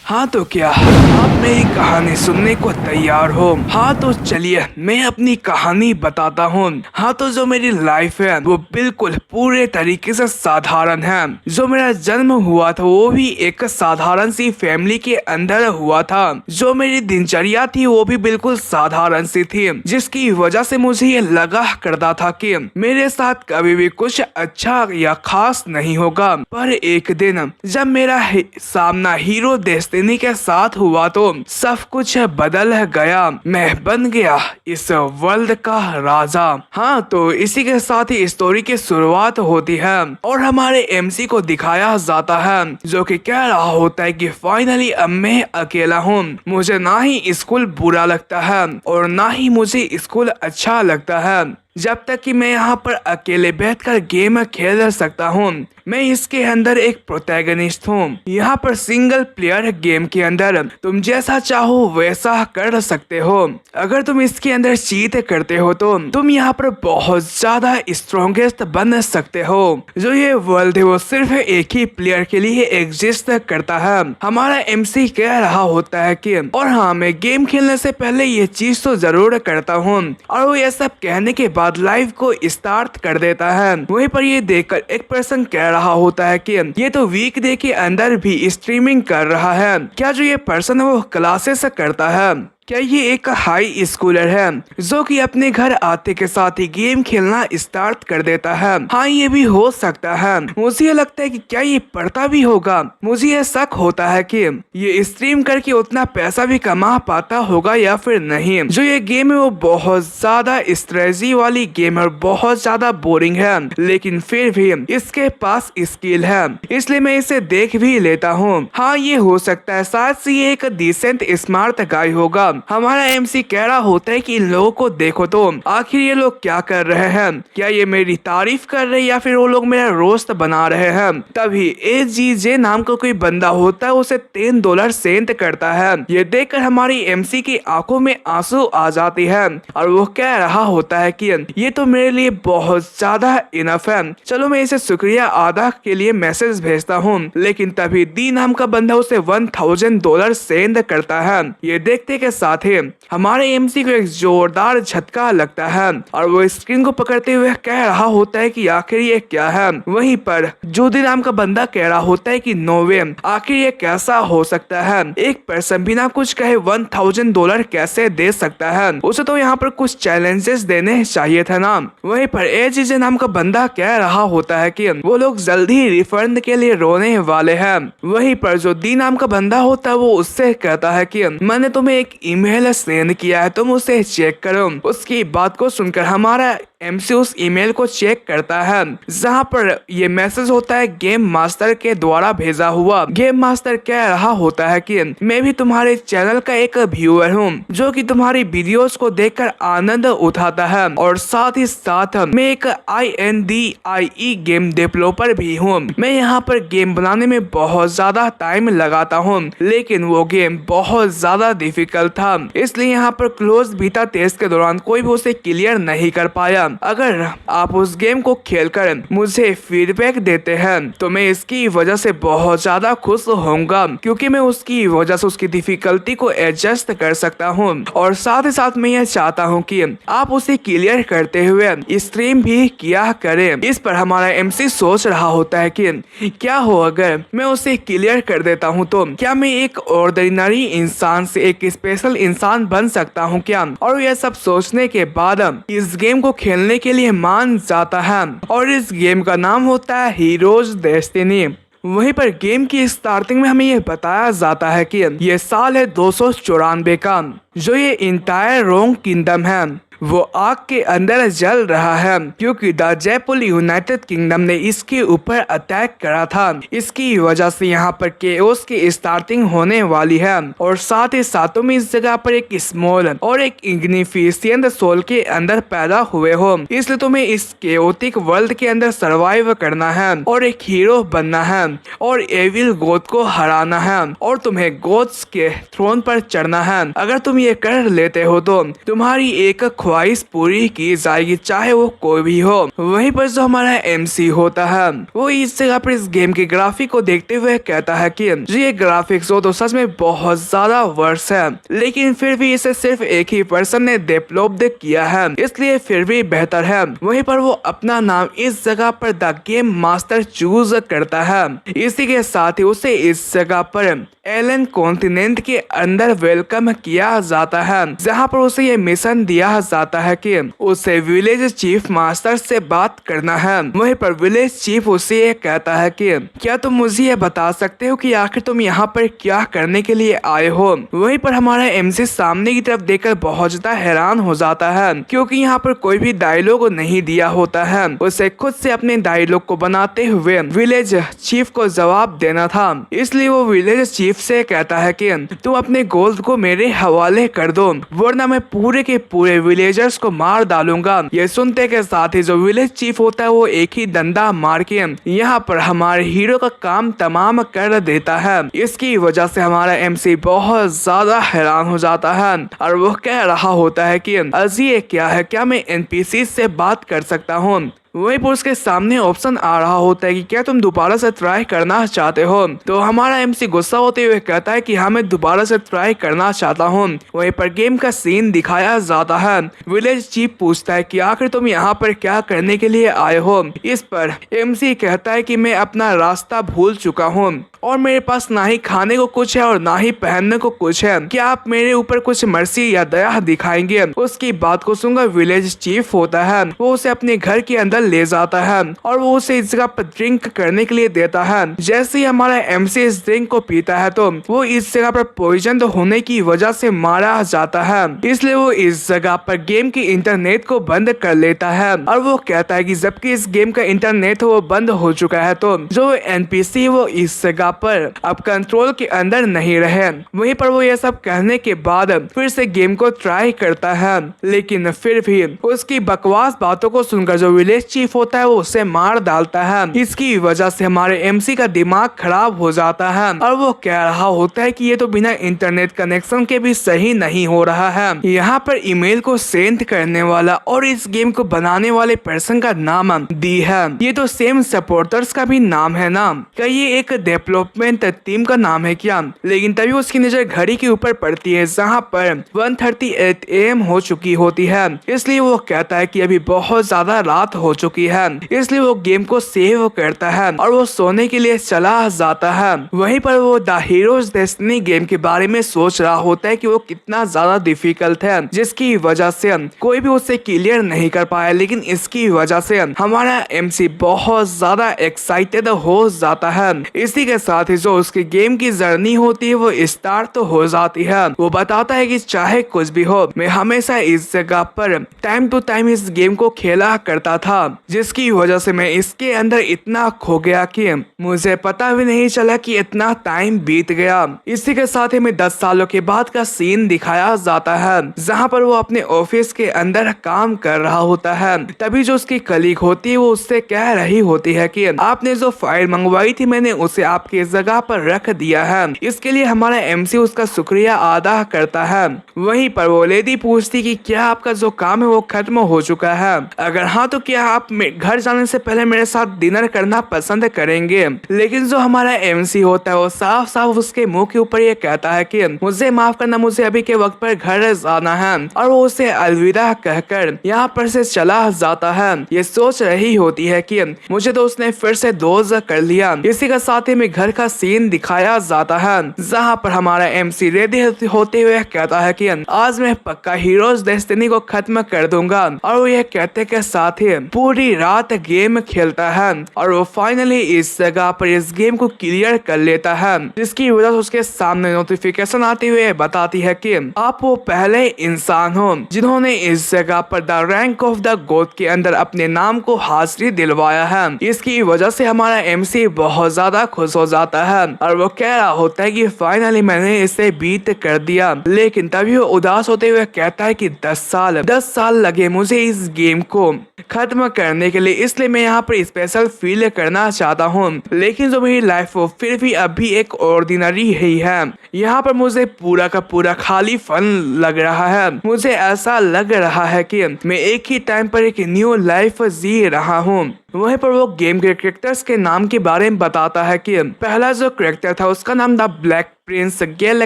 हाँ तो क्या आप मेरी कहानी सुनने को तैयार हो? हाँ तो चलिए मैं अपनी कहानी बताता हूँ। हाँ तो जो मेरी लाइफ है वो बिल्कुल पूरे तरीके से साधारण है। जो मेरा जन्म हुआ था वो भी एक साधारण सी फैमिली के अंदर हुआ था। जो मेरी दिनचर्या थी वो भी बिल्कुल साधारण सी थी, जिसकी वजह से मुझे ये लगा करता था कि मेरे साथ कभी भी कुछ अच्छा या खास नहीं होगा। पर एक दिन जब मेरा सामना हीरो डेस्टिनी के साथ हुआ तो सब कुछ बदल गया। मैं बन गया इस वर्ल्ड का राजा। हाँ तो इसी के साथ ही स्टोरी की शुरुआत होती है और हमारे एमसी को दिखाया जाता है जो कि कह रहा होता है कि फाइनली अब मैं अकेला हूँ। मुझे ना ही स्कूल बुरा लगता है और ना ही मुझे स्कूल अच्छा लगता है, जब तक कि मैं यहाँ पर अकेले बैठकर गेम खेल सकता हूँ। मैं इसके अंदर एक प्रोटैगनिस्ट हूँ। यहाँ पर सिंगल प्लेयर गेम के अंदर तुम जैसा चाहो वैसा कर सकते हो। अगर तुम इसके अंदर चीट करते हो तो तुम यहाँ पर बहुत ज्यादा स्ट्रॉन्गेस्ट बन सकते हो। जो ये वर्ल्ड है वो सिर्फ एक ही प्लेयर के लिए एग्जिस्ट करता है। हमारा एमसी कह रहा होता है कि और हाँ मैं गेम खेलने से पहले ये चीज तो जरूर करता हूँ, और वो ये सब कहने के बाद लाइव को स्टार्ट कर देता है। वहीं पर ये देखकर एक पर्सन कह रहा होता है कि ये तो वीकडे के अंदर भी स्ट्रीमिंग कर रहा है। क्या जो ये पर्सन है वो क्लासेस करता है? क्या ये एक हाई स्कूलर है जो कि अपने घर आते के साथ ही गेम खेलना स्टार्ट कर देता है? हाँ ये भी हो सकता है। मुझे ये लगता है कि क्या ये पढ़ता भी होगा। मुझे ये शक होता है कि ये स्ट्रीम करके उतना पैसा भी कमा पाता होगा या फिर नहीं। जो ये गेम है वो बहुत ज्यादा स्ट्रेटजी वाली गेम है, बहुत ज्यादा बोरिंग है, लेकिन फिर भी इसके पास स्किल है, इसलिए मैं इसे देख भी लेता हूँ। हाँ ये हो सकता है शायद से ये एक डिसेंट स्मार्ट गाय होगा। हमारा एमसी कह रहा होता है कि इन लोगों को देखो तो आखिर ये लोग क्या कर रहे हैं। क्या ये मेरी तारीफ कर रहे हैं या फिर वो लोग मेरा रोस्ट बना रहे हैं? तभी एजीजे नाम का कोई बंदा होता है, उसे $10 सेंड करता है। ये देखकर हमारी एमसी की आंखों में आंसू आ जाती है और वो कह रहा होता है कि ये तो मेरे लिए बहुत ज्यादा इनफ है, चलो मैं इसे शुक्रिया अदा के लिए मैसेज भेजता हूँ। लेकिन तभी डी नाम का बंदा उसे $1000 सेंड करता है। ये देखते के साथ ही हमारे एमसी को एक जोरदार झटका लगता है और वो स्क्रीन को पकड़ते हुए कह रहा होता है कि आखिर ये क्या है। वहीं पर जोदी नाम का बंदा कह रहा होता है कि नो वे, आखिर ये कैसा हो सकता है? एक पर्सन बिना कुछ कहे $1000 कैसे दे सकता है? उसे तो यहाँ पर कुछ चैलेंजेस देने चाहिए था ना। वहीं पर एजीजे नाम का बंदा कह रहा होता है कि वो लोग जल्दी ही रिफंड के लिए रोने वाले हैं। वहीं पर जो डी नाम का बंदा होता है वो उससे कहता है कि मैंने तुम्हें एक ईमेल सेंड किया है, तुम उसे चेक करो। उसकी बात को सुनकर हमारा एमसी उस ईमेल को चेक करता है जहां पर ये मैसेज होता है गेम मास्टर के द्वारा भेजा हुआ। गेम मास्टर कह रहा होता है कि मैं भी तुम्हारे चैनल का एक व्यूअर हूं जो कि तुम्हारी वीडियोस को देखकर आनंद उठाता है, और साथ ही साथ मैं एक INDIE गेम डेवलपर भी हूं। मैं यहाँ पर गेम बनाने में बहुत ज्यादा टाइम लगाता हूँ, लेकिन वो गेम बहुत ज्यादा डिफिकल्ट था, इसलिए यहाँ पर क्लोज बीटा टेस्ट के दौरान कोई भी उसे क्लियर नहीं कर पाया। अगर आप उस गेम को खेलकर मुझे फीडबैक देते हैं तो मैं इसकी वजह से बहुत ज्यादा खुश होऊंगा, क्योंकि मैं उसकी वजह से उसकी डिफिकल्टी को एडजस्ट कर सकता हूँ। और साथ ही साथ मैं यह चाहता हूँ कि आप उसे क्लियर करते हुए स्ट्रीम भी किया करें। इस पर हमारा एमसी सोच रहा होता है कि क्या हो अगर मैं उसे क्लियर कर देता हूँ तो क्या मैं एक ऑर्डिनरी इंसान से एक स्पेशल इंसान बन सकता हूँ क्या? और यह सब सोचने के बाद इस गेम को खेलने के लिए मान जाता है और इस गेम का नाम होता है हीरोज डेस्टिनी। वहीं पर गेम की स्टार्टिंग में हमें यह बताया जाता है कि यह साल है 294 का। जो ये इंटायर रोंग किंगडम है वो आग के अंदर जल रहा है, क्योंकि द जयपुर यूनाइटेड किंगडम ने इसके ऊपर अटैक करा था। इसकी वजह से यहाँ पर केओस की स्टार्टिंग होने वाली है, और साथ ही साथ तुम इस जगह पर एक स्मॉल और एक इग्निफिशिएंट सोल के अंदर पैदा हुए हो, इसलिए तुम्हें इस केओटिक वर्ल्ड के अंदर सरवाइव करना है और एक हीरो बनना है और एविल गोद को हराना है और तुम्हें गोड्स के थ्रोन पर चढ़ना है। अगर तुम ये कर लेते हो तो तुम्हारी एक ख्वाहिश पूरी की जाएगी, चाहे वो कोई भी हो। वहीं पर जो हमारा एमसी होता है वो इस जगह पर इस गेम के ग्राफिक को देखते हुए कहता है कि ये ग्राफिक्स हो तो सच में बहुत ज्यादा वर्स है, लेकिन फिर भी इसे सिर्फ एक ही पर्सन ने डेवलप किया है, इसलिए फिर भी बेहतर है। वहीं पर वो अपना नाम इस जगह पर द गेम मास्टर चूज करता है। इसी के साथ ही उसे इस जगह पर एलन कॉन्टिनेंट के अंदर वेलकम किया जाता है, जहां पर उसे ये मिशन दिया जाता है कि उसे विलेज चीफ मास्टर से बात करना है। वहीं पर विलेज चीफ उसे ये कहता है कि क्या तुम मुझे ये बता सकते हो कि आखिर तुम यहाँ पर क्या करने के लिए आए हो। वहीं पर हमारा एमसी सामने की तरफ देखकर बहुत ज्यादा हैरान हो जाता है, क्योंकि यहाँ पर कोई भी डायलॉग नहीं दिया होता है। उसे खुद से अपने डायलॉग को बनाते हुए विलेज चीफ को जवाब देना था, इसलिए वो विलेज चीफ से कहता है कि तुम अपने गोल्ड को मेरे हवाले कर दो, वरना मैं पूरे के पूरे विलेजर्स को मार डालूंगा। ये सुनते के साथ ही जो विलेज चीफ होता है वो एक ही डंडा मार के यहाँ पर हमारे हीरो का काम तमाम कर देता है। इसकी वजह से हमारा एमसी बहुत ज्यादा हैरान हो जाता है और वो कह रहा होता है कि अजी ये क्या है, क्या मैं एनपीसी से बात कर सकता हूँ। वहीं पर उसके सामने ऑप्शन आ रहा होता है कि क्या तुम दोबारा से ट्राई करना चाहते हो। तो हमारा एमसी गुस्सा होते हुए कहता है कि हाँ मैं दोबारा से ट्राई करना चाहता हूँ। वहीं पर गेम का सीन दिखाया जाता है। विलेज चीफ पूछता है कि आखिर तुम यहाँ पर क्या करने के लिए आए हो। इस पर एमसी कहता है कि मैं अपना रास्ता भूल चुका हूँ और मेरे पास ना ही खाने को कुछ है और ना ही पहनने को कुछ है, क्या आप मेरे ऊपर कुछ मर्सी या दया दिखाएंगे। उसकी बात को सुनकर विलेज चीफ होता है वो उसे अपने घर के अंदर ले जाता है और वो उसे इस जगह पर ड्रिंक करने के लिए देता है। जैसे ही हमारा एमसी इस ड्रिंक को पीता है तो वो इस जगह पर पॉइजन होने की वजह से मारा जाता है, इसलिए वो इस जगह पर गेम की इंटरनेट को बंद कर लेता है और वो कहता है कि जबकि इस गेम का इंटरनेट वो बंद हो चुका है तो जो एनपीसी वो इस जगह पर अब कंट्रोल के अंदर नहीं रहे। वहीं पर वो ये सब कहने के बाद फिर से गेम को ट्राई करता है, लेकिन फिर भी उसकी बकवास बातों को सुनकर जो विलेज चीफ होता है वो उसे मार डालता है। इसकी वजह से हमारे एमसी का दिमाग खराब हो जाता है और वो कह रहा होता है कि ये तो बिना इंटरनेट कनेक्शन के भी सही नहीं हो रहा है। यहाँ पर ईमेल को सेंड करने वाला और इस गेम को बनाने वाले पर्सन का नाम दी है, ये तो सेम सपोर्टर्स का भी नाम है ना, क्या ये एक डेवलपमेंट टीम का नाम है क्या। लेकिन तभी उसकी नजर घड़ी के ऊपर पड़ती है जहाँ पर 1:38 AM हो चुकी होती है, इसलिए वो कहता है कि अभी बहुत ज्यादा रात हो चुकी है, इसलिए वो गेम को सेव करता है और वो सोने के लिए चला जाता है। वहीं पर वो द हीरोज डेस्टिनी गेम के बारे में सोच रहा होता है कि वो कितना ज्यादा डिफिकल्ट है, जिसकी वजह से कोई भी उसे क्लियर नहीं कर पाया। लेकिन इसकी वजह से हमारा एमसी बहुत ज्यादा एक्साइटेड हो जाता है। इसी के साथ ही जो उसकी गेम की जर्नी होती है वो स्टार्ट तो हो जाती है। वो बताता है कि चाहे कुछ भी हो मैं हमेशा इस जगह पर टाइम टू टाइम इस गेम को खेला करता था, जिसकी वजह से मैं इसके अंदर इतना खो गया कि मुझे पता भी नहीं चला कि इतना टाइम बीत गया। इसी के साथ ही में 10 सालों के बाद का सीन दिखाया जाता है जहाँ पर वो अपने ऑफिस के अंदर काम कर रहा होता है। तभी जो उसकी कलीग होती है वो उससे कह रही होती है कि आपने जो फाइल मंगवाई थी मैंने उसे आपके जगह पर रख दिया है, इसके लिए हमारा एमसी उसका शुक्रिया अदा करता है। वहीं पर वो लेडी पूछती कि क्या आपका जो काम है वो खत्म हो चुका है, अगर हाँ तो क्या आप घर जाने से पहले मेरे साथ डिनर करना पसंद करेंगे। लेकिन जो हमारा एमसी होता है वो साफ साफ उसके मुंह के ऊपर ये कहता है कि मुझे माफ करना, मुझे अभी के वक्त पर घर जाना है, और वो उसे अलविदा कहकर यहाँ पर से चला जाता है। ये सोच रही होती है कि मुझे तो उसने फिर से दोस्त कर लिया। इसी के साथ ही में घर का सीन दिखाया जाता है जहाँ पर हमारा एमसी रेडी होते हुए कहता है कि आज मैं पक्का हीरोज डेस्टिनी को खत्म कर दूंगा, और वो ये कहते के साथ ही पूरी रात गेम खेलता है और वो फाइनली इस जगह पर इस गेम को क्लियर कर लेता है, जिसकी वजह से उसके सामने नोटिफिकेशन आती हुए बताती है कि आप वो पहले इंसान हो जिन्होंने इस जगह पर the rank of the God के अंदर अपने नाम को हाजिरी दिलवाया है। इसकी वजह से हमारा एमसी बहुत ज्यादा खुश हो जाता है और वो कह रहा होता है कि फाइनली मैंने इसे बीट कर दिया। लेकिन तभी वो उदास होते हुए कहता है कि 10 साल लगे मुझे इस गेम को खत्म करने के लिए, इसलिए मैं यहाँ पर स्पेशल फील करना चाहता हूँ। लेकिन जो मेरी लाइफ वो फिर भी अभी एक ऑर्डिनरी ही है। यहाँ पर मुझे पूरा का पूरा खाली फन लग रहा है। मुझे ऐसा लग रहा है कि मैं एक ही टाइम पर एक न्यू लाइफ जी रहा हूँ। वहीं पर वो गेम के कैरेक्टर्स के नाम के बारे में बताता है कि पहला जो कैरेक्टर था उसका नाम था ब्लैक प्रिंस गेल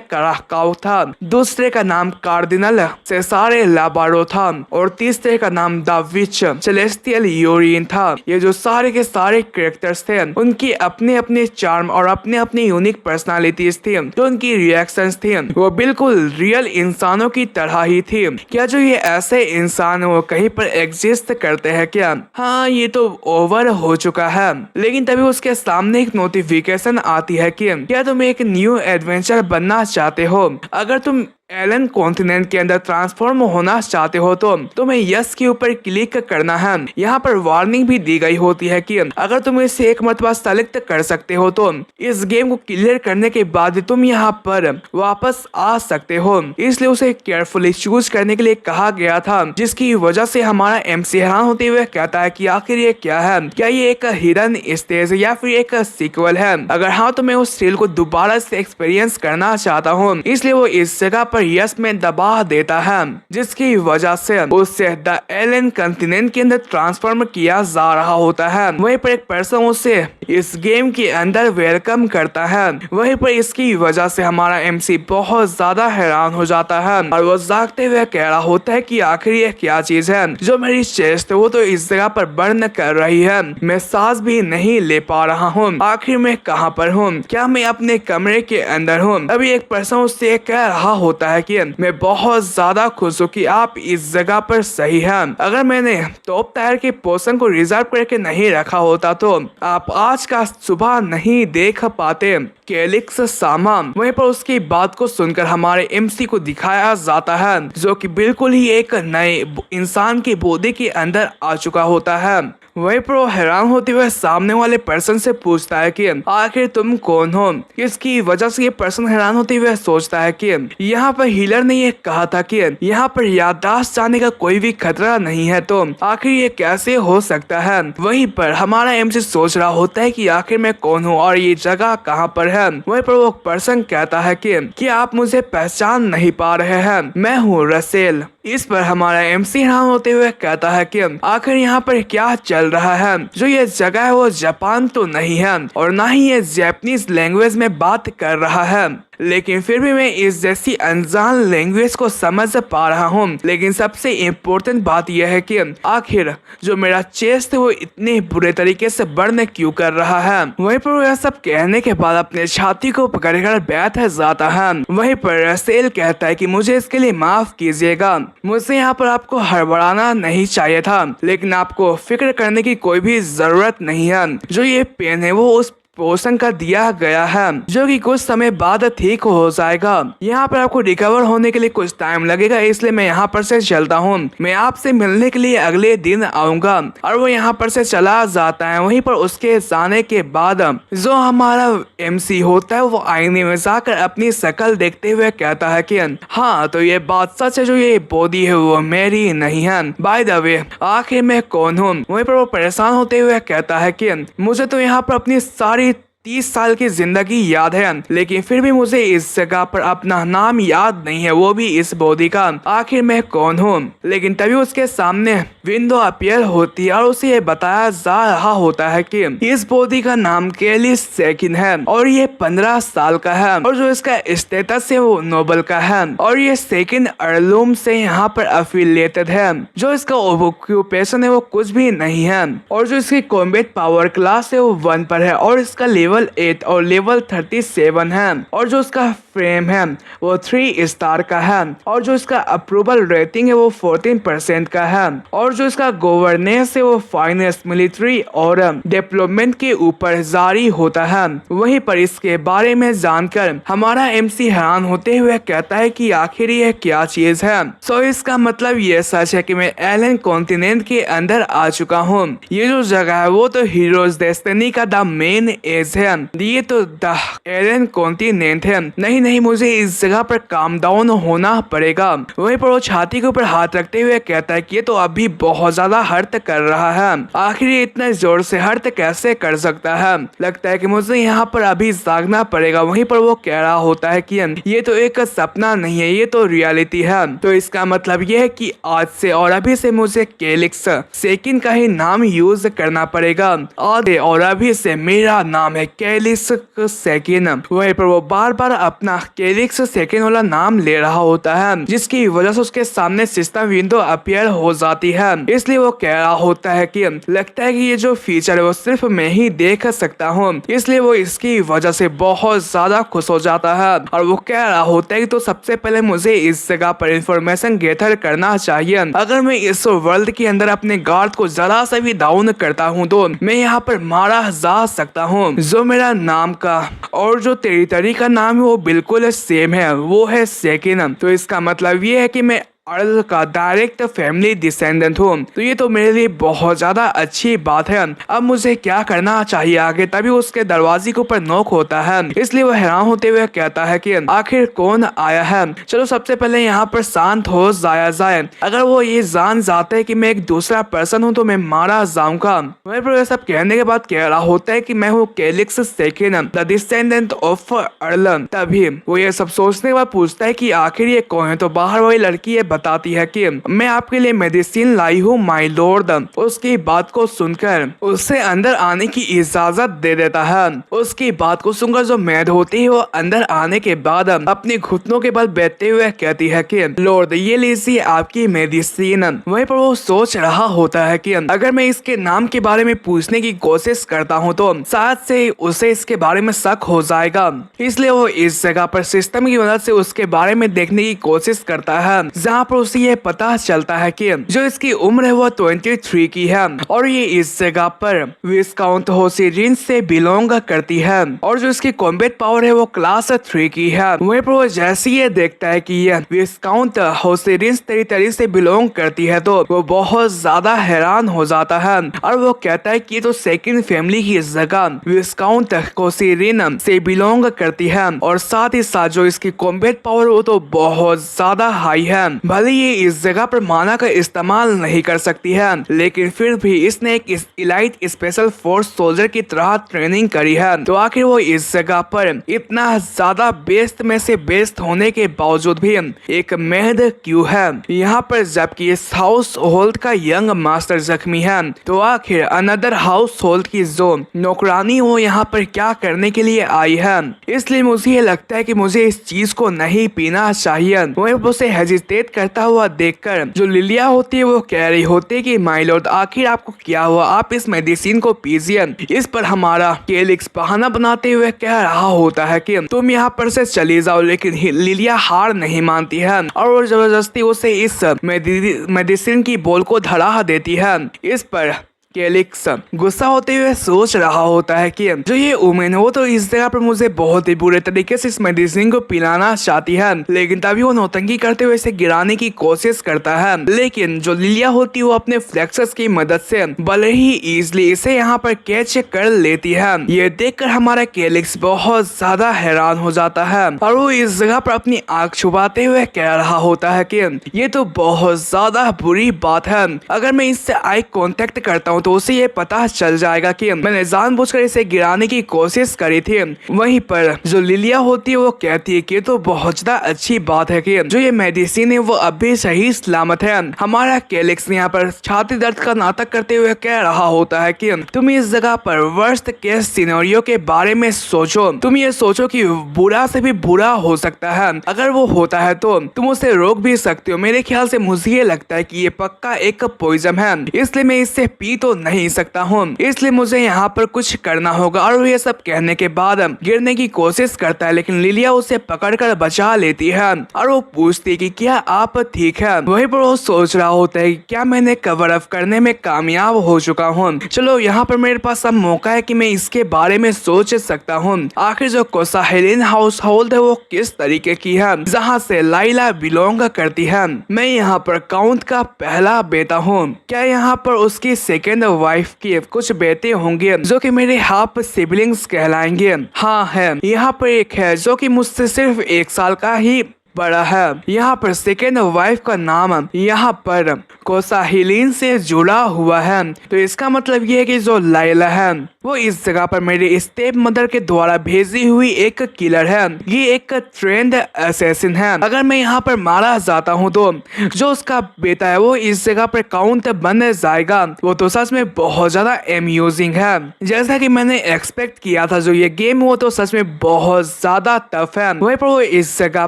कराकाउ था, दूसरे का नाम कार्डिनल सेसारे लाबारो था और तीसरे का नाम द विच सेलेस्टियल यूरिन था। ये जो सारे के सारे कैरेक्टर्स थे उनकी अपने अपने चार्म और अपने अपने यूनिक पर्सनालिटीज थी। जो उनकी रिएक्शंस थी वो बिल्कुल रियल इंसानों की तरह ही थी। क्या जो ये ऐसे इंसान वो कहीं पर एग्जिस्ट करते हैं क्या? हाँ, ये तो ओवर हो चुका है। लेकिन तभी उसके सामने एक नोटिफिकेशन आती है कि क्या तुम एक न्यू एडवेंचर बनना चाहते हो? अगर तुम एलन कॉन्टिनेंट के अंदर ट्रांसफॉर्म होना चाहते हो तो तुम्हें यस के ऊपर क्लिक करना है। यहाँ पर वार्निंग भी दी गई होती है कि अगर तुम इसे एक मरतबा सेलेक्ट कर सकते हो तो इस गेम को क्लियर करने के बाद तुम यहाँ पर वापस आ सकते हो। इसलिए उसे केयरफुली चूज करने के लिए कहा गया था, जिसकी वजह से हमारा एमसी हैरान होते हुए कहता है कि आखिर ये क्या है? क्या ये एक हिडन स्टेज या फिर एक सीक्वल है? अगर हाँ तो मैं उस थ्रिल को दोबारा से एक्सपीरियंस करना चाहता हूँ। इसलिए वो इस जगह पर यस में दबा देता है, जिसकी वजह से उसे द एलन कॉन्टिनेंट के अंदर ट्रांसफॉर्म किया जा रहा होता है। वहीं पर एक पर्सन उसे इस गेम के अंदर वेलकम करता है। वहीं पर इसकी वजह से हमारा एमसी बहुत ज्यादा हैरान हो जाता है और वो जागते हुए कह रहा होता है कि आखिर ये क्या चीज है जो मेरी चेस्ट वो तो इस जगह पर बर्न कर रही है। मैं सांस भी नहीं ले पा रहा हूँ। आखिर मैं कहाँ पर हूँ? क्या मैं अपने कमरे के अंदर हूँ? अभी एक पर्सन उससे कह रहा होता है कि मैं बहुत ज्यादा खुश हूँ कि आप इस जगह पर सही हैं। अगर मैंने टॉप टायर के पोर्शन को रिजर्व करके नहीं रखा होता तो आप आज का सुबह नहीं देख पाते। कैलिक्स सामा। वहीं पर उसकी बात को सुनकर हमारे एमसी को दिखाया जाता है, जो कि बिल्कुल ही एक नए इंसान की बॉडी के अंदर आ चुका होता है। वहीं पर वो हैरान होते हुए सामने वाले पर्सन से पूछता है कि आखिर तुम कौन हो? इसकी वजह से ये पर्सन हैरान होते हुए सोचता है कि यहाँ पर हीलर ने ये कहा था कि यहाँ पर याददाश्त जाने का कोई भी खतरा नहीं है, तो आखिर ये कैसे हो सकता है? वहीं पर हमारा एमसी सोच रहा होता है कि आखिर मैं कौन हूँ और ये जगह कहाँ पर है। वहीं पर वो पर्सन कहता है कि आप मुझे पहचान नहीं पा रहे हैं, मैं हूँ रसेल। इस पर हमारा एमसी हैरान होते हुए कहता है कि आखिर यहाँ पर क्या चल रहा है? जो ये जगह है वो जापान तो नहीं है और ना ही ये जापानीज लैंग्वेज में बात कर रहा है, लेकिन फिर भी मैं इस जैसी अनजान लैंग्वेज को समझ पा रहा हूँ। लेकिन सबसे इम्पोर्टेंट बात यह है कि आखिर जो मेरा चेस्ट है वो इतने बुरे तरीके से बर्न क्यों कर रहा है। वहीं पर वो यह सब कहने के बाद अपने छाती को पकड़कर बैठ जाता है। वहीं पर रसेल कहता है कि मुझे इसके लिए माफ कीजिएगा, मुझे यहाँ पर आपको हड़बड़ाना नहीं चाहिए था, लेकिन आपको फिक्र करने की कोई भी जरूरत नहीं है। जो ये पेन है वो उस पोषण का दिया गया है, जो कि कुछ समय बाद ठीक हो जाएगा। यहाँ पर आपको रिकवर होने के लिए कुछ टाइम लगेगा, इसलिए मैं यहाँ पर से चलता हूँ। मैं आपसे मिलने के लिए अगले दिन आऊंगा। और वो यहाँ पर से चला जाता है। वहीं पर उसके जाने के बाद जो हमारा एमसी होता है वो आईने में जाकर अपनी शक्ल देखते हुए कहता है कि हाँ, तो ये बात सच है, जो ये बॉडी है वो मेरी नहीं है। बाय द वे, आखिर मैं कौन हूँ? वहीं पर वो परेशान होते हुए कहता है कि मुझे तो यहाँ पर अपनी सारी 30 साल की जिंदगी याद है, लेकिन फिर भी मुझे इस जगह पर अपना नाम याद नहीं है, वो भी इस बॉडी का। आखिर मैं कौन हूँ? लेकिन तभी उसके सामने विंडो अपीयर होती है और उसे ये बताया जा रहा होता है कि इस बॉडी का नाम केली सेकिन है और ये 15 साल का है और जो इसका स्टेटस है वो नोबल का है और ये सेकंड अर्लूम से यहाँ पर अफिलिएटेड है। जो इसका ऑक्यूपेशन है वो कुछ भी नहीं है और जो इसकी कॉम्बैट पावर क्लास है वो 1 पर है और इसका लेवल 8 और लेवल 37 है और जो इसका फ्रेम है वो 3 स्टार का है और जो इसका अप्रूवल रेटिंग है वो 14% का है और जो इसका गवर्नेंस है वो फाइनेंस, मिलिट्री और डेवलपमेंट के ऊपर जारी होता है। वहीं पर इसके बारे में जानकर हमारा एमसी हैरान होते हुए कहता है कि आखिर ये क्या चीज है। सो इसका मतलब ये सच है कि मैं एलन कॉन्टिनेंट के अंदर आ चुका हूँ। ये जो जगह है वो तो हीरोज डेस्टिनी का द मेन एज है है, ये तो द एलियन कॉन्टिनेंट है। नहीं नहीं, मुझे इस जगह पर काम डाउन होना पड़ेगा। वहीं पर वो छाती के ऊपर हाथ रखते हुए कहता है कि ये तो अभी बहुत ज्यादा हर्ट कर रहा है, आखिर ये इतने जोर से हर्ट कैसे कर सकता है, लगता है कि मुझे यहाँ पर अभी जागना पड़ेगा। वहीं पर वो कह रहा होता है कि ये तो एक सपना नहीं है, ये तो रियलिटी है। तो इसका मतलब ये है कि आज से और अभी से मुझे कैलिक्स सेकिन का ही नाम यूज करना पड़ेगा। और अभी से मेरा नाम है कैलिक्स सेकिन। वहीं पर वो बार बार अपना कैलिक्स सेकिन वाला नाम ले रहा होता है, जिसकी वजह से उसके सामने सिस्टम विंडो अपीयर हो जाती है। इसलिए वो कह रहा होता है कि लगता है कि ये जो फीचर है वो सिर्फ मैं ही देख सकता हूँ, इसलिए वो इसकी वजह से बहुत ज्यादा खुश हो जाता है। और वो कह रहा होता है कि तो सबसे पहले मुझे इस जगह पर इंफॉर्मेशन गैदर करना चाहिए। अगर मैं इस वर्ल्ड के अंदर अपने गार्ड को जरा सा भी डाउन करता हूँ तो मैं यहाँ पर मारा जा सकता हूँ। जो मेरा नाम का और जो टेरिटरी का नाम है वो बिल्कुल सेम है, वो है सेकिन। तो इसका मतलब ये है कि मैं अर्ल का डायरेक्ट फैमिली डिसेंडेंट हूँ। तो ये तो मेरे लिए बहुत ज्यादा अच्छी बात है। अब मुझे क्या करना चाहिए आगे? तभी उसके दरवाजे के ऊपर नॉक होता है, इसलिए वो हैरान होते हुए कहता है कि आखिर कौन आया है। चलो सबसे पहले यहाँ पर शांत हो जाया जाए। अगर वो ये जान जाते है कि मैं एक दूसरा पर्सन हूँ तो मैं मारा जाऊंगा। वहीं पर ये सब कहने के बाद कह रहा होता है कि मैं हूँ calyx sequin, the descendant of earl. तभी वो ये सब सोचने के बाद पूछता है कि आखिर ये कौन है। तो बाहर वही लड़की है बताती है कि मैं आपके लिए मेडिसिन लाई हूँ माय लॉर्ड। उसकी बात को सुनकर उसे अंदर आने की इजाजत दे देता है। उसकी बात को सुनकर जो मैड होती है वो अंदर आने के बाद अपने घुटनों के बल बैठते हुए कहती है कि लॉर्ड ये लीजिए आपकी मेडिसिन। वहीं पर वो सोच रहा होता है कि अगर मैं इसके नाम के बारे में पूछने की कोशिश करता हूँ तो शायद से उसे इसके बारे में शक हो जाएगा, इसलिए वो इस जगह पर सिस्टम की मदद से उसके बारे में देखने की कोशिश करता है, जहाँ पर उसे ये पता चलता है कि जो इसकी उम्र है वो 23 की है और ये इस जगह पर विस्काउंट होसिरिन से बिलोंग करती है और जो इसकी कॉम्बैट पावर है वो क्लास 3 की है। वहीं पर वो जैसे ये देखता है कि ये विस्काउंट होसिरिन टेरिटरी से बिलोंग करती है तो वो बहुत ज्यादा हैरान हो जाता है और वो कहता है कि तो सेकंड फैमिली की जगह विस्काउंट होसिरिन से बिलोंग करती है और साथ ही साथ जो इसकी कॉम्बैट पावर वो तो बहुत ज्यादा हाई है। भले ये इस जगह पर माना का इस्तेमाल नहीं कर सकती है, लेकिन फिर भी इसने एक इलाइट स्पेशल फोर्स सोल्जर की तरह ट्रेनिंग करी है। तो आखिर वो इस जगह पर इतना ज्यादा बेस्ट में से बेस्ट होने के बावजूद भी एक मेहद क्यों है यहाँ पर, जबकि इस हाउस होल्ड का यंग मास्टर जख्मी है। तो आखिर अनदर हाउस होल्ड की जो नौकरानी वो यहाँ पर क्या करने के लिए आई है। इसलिए मुझे ये लगता है कि मुझे इस चीज को नहीं पीना चाहिए। वहीं उसे हेजिटेट करता हुआ देखकर जो लिलिया होती है वो कह रही होती है कि माय लॉर्ड आखिर आपको क्या हुआ, आप इस मेडिसिन को पीजिए। इस पर हमारा कैलिक्स बहाना बनाते हुए कह रहा होता है कि तुम यहाँ पर से चली जाओ, लेकिन लिलिया हार नहीं मानती है और वो जबरदस्ती उसे इस मेडिसिन की बोल को धरा देती है। इस पर कैलिक्स गुस्सा होते हुए सोच रहा होता है कि जो ये वुमेन है वो तो इस जगह पर मुझे बहुत ही बुरे तरीके से इस मेडिसिन को पिलाना चाहती है, लेकिन तभी वो नौटंकी करते हुए इसे गिराने की कोशिश करता है। लेकिन जो लिलिया होती है वो अपने फ्लेक्सस की मदद से भले ही इजिली इसे यहाँ पर कैच कर लेती है। ये देखकर हमारा कैलिक्स बहुत ज्यादा हैरान हो जाता है और वो इस जगह पर अपनी आंख छुपाते हुए कह रहा होता है कि ये तो बहुत ज्यादा बुरी बात है, अगर मैं इससे आई कांटेक्ट करता हूँ तो उसे ये पता चल जाएगा कि मैंने जानबूझकर इसे गिराने की कोशिश करी थी। वहीं पर जो लिलिया होती है वो कहती है कि तो बहुत ज्यादा अच्छी बात है कि जो ये मेडिसिन है वो अभी सही सलामत है। हमारा कैलिक्स यहाँ पर छाती दर्द का नाटक करते हुए कह रहा होता है कि तुम इस जगह पर वर्स्ट केस सिनेरियो के बारे में सोचो, तुम ये सोचो कि बुरा से भी बुरा हो सकता है, अगर वो होता है तो तुम उसे रोक भी सकते हो। मेरे ख्याल से मुझे ये लगता है कि ये पक्का एक पॉइजन है, इसलिए मैं इससे पी तो नहीं सकता हूँ, इसलिए मुझे यहाँ पर कुछ करना होगा। और ये सब कहने के बाद गिरने की कोशिश करता है, लेकिन लिलिया उसे पकड़कर बचा लेती है और वो पूछती है कि क्या आप ठीक है। वहीं पर वो सोच रहा होता है कि क्या मैंने कवर अप करने में कामयाब हो चुका हूँ, चलो यहाँ पर मेरे पास अब मौका है कि मैं इसके बारे में सोच सकता हूँ। आखिर जो कोसाहेलिन हाउस होल्ड है वो किस तरीके की है, जहाँ से लाइला बिलोंग करती है। मैं यहाँ पर काउंट का पहला बेटा हूँ, क्या यहाँ पर उसकी सेकेंड सेकेंड वाइफ की कुछ बेटे होंगे जो कि मेरे हाफ सिबलिंग्स कहलाएंगे। हाँ है, यहाँ पर एक है जो कि मुझसे सिर्फ 1 साल का ही बड़ा है। यहाँ पर सेकेंड वाइफ का नाम यहाँ पर कोसाहिलीन से जुड़ा हुआ है, तो इसका मतलब ये है कि जो लाइला है वो इस जगह पर मेरे स्टेप मदर के द्वारा भेजी हुई एक किलर है। ये एक ट्रेंड असैसिन है। अगर मैं यहाँ पर मारा जाता हूँ तो जो उसका बेटा है वो इस जगह पर काउंट बन जाएगा। वो तो सच में बहुत ज्यादा अम्यूजिंग है। जैसा कि मैंने एक्सपेक्ट किया था, जो ये गेम वो तो सच में बहुत ज्यादा टफ है। वहीं पर वो इस जगह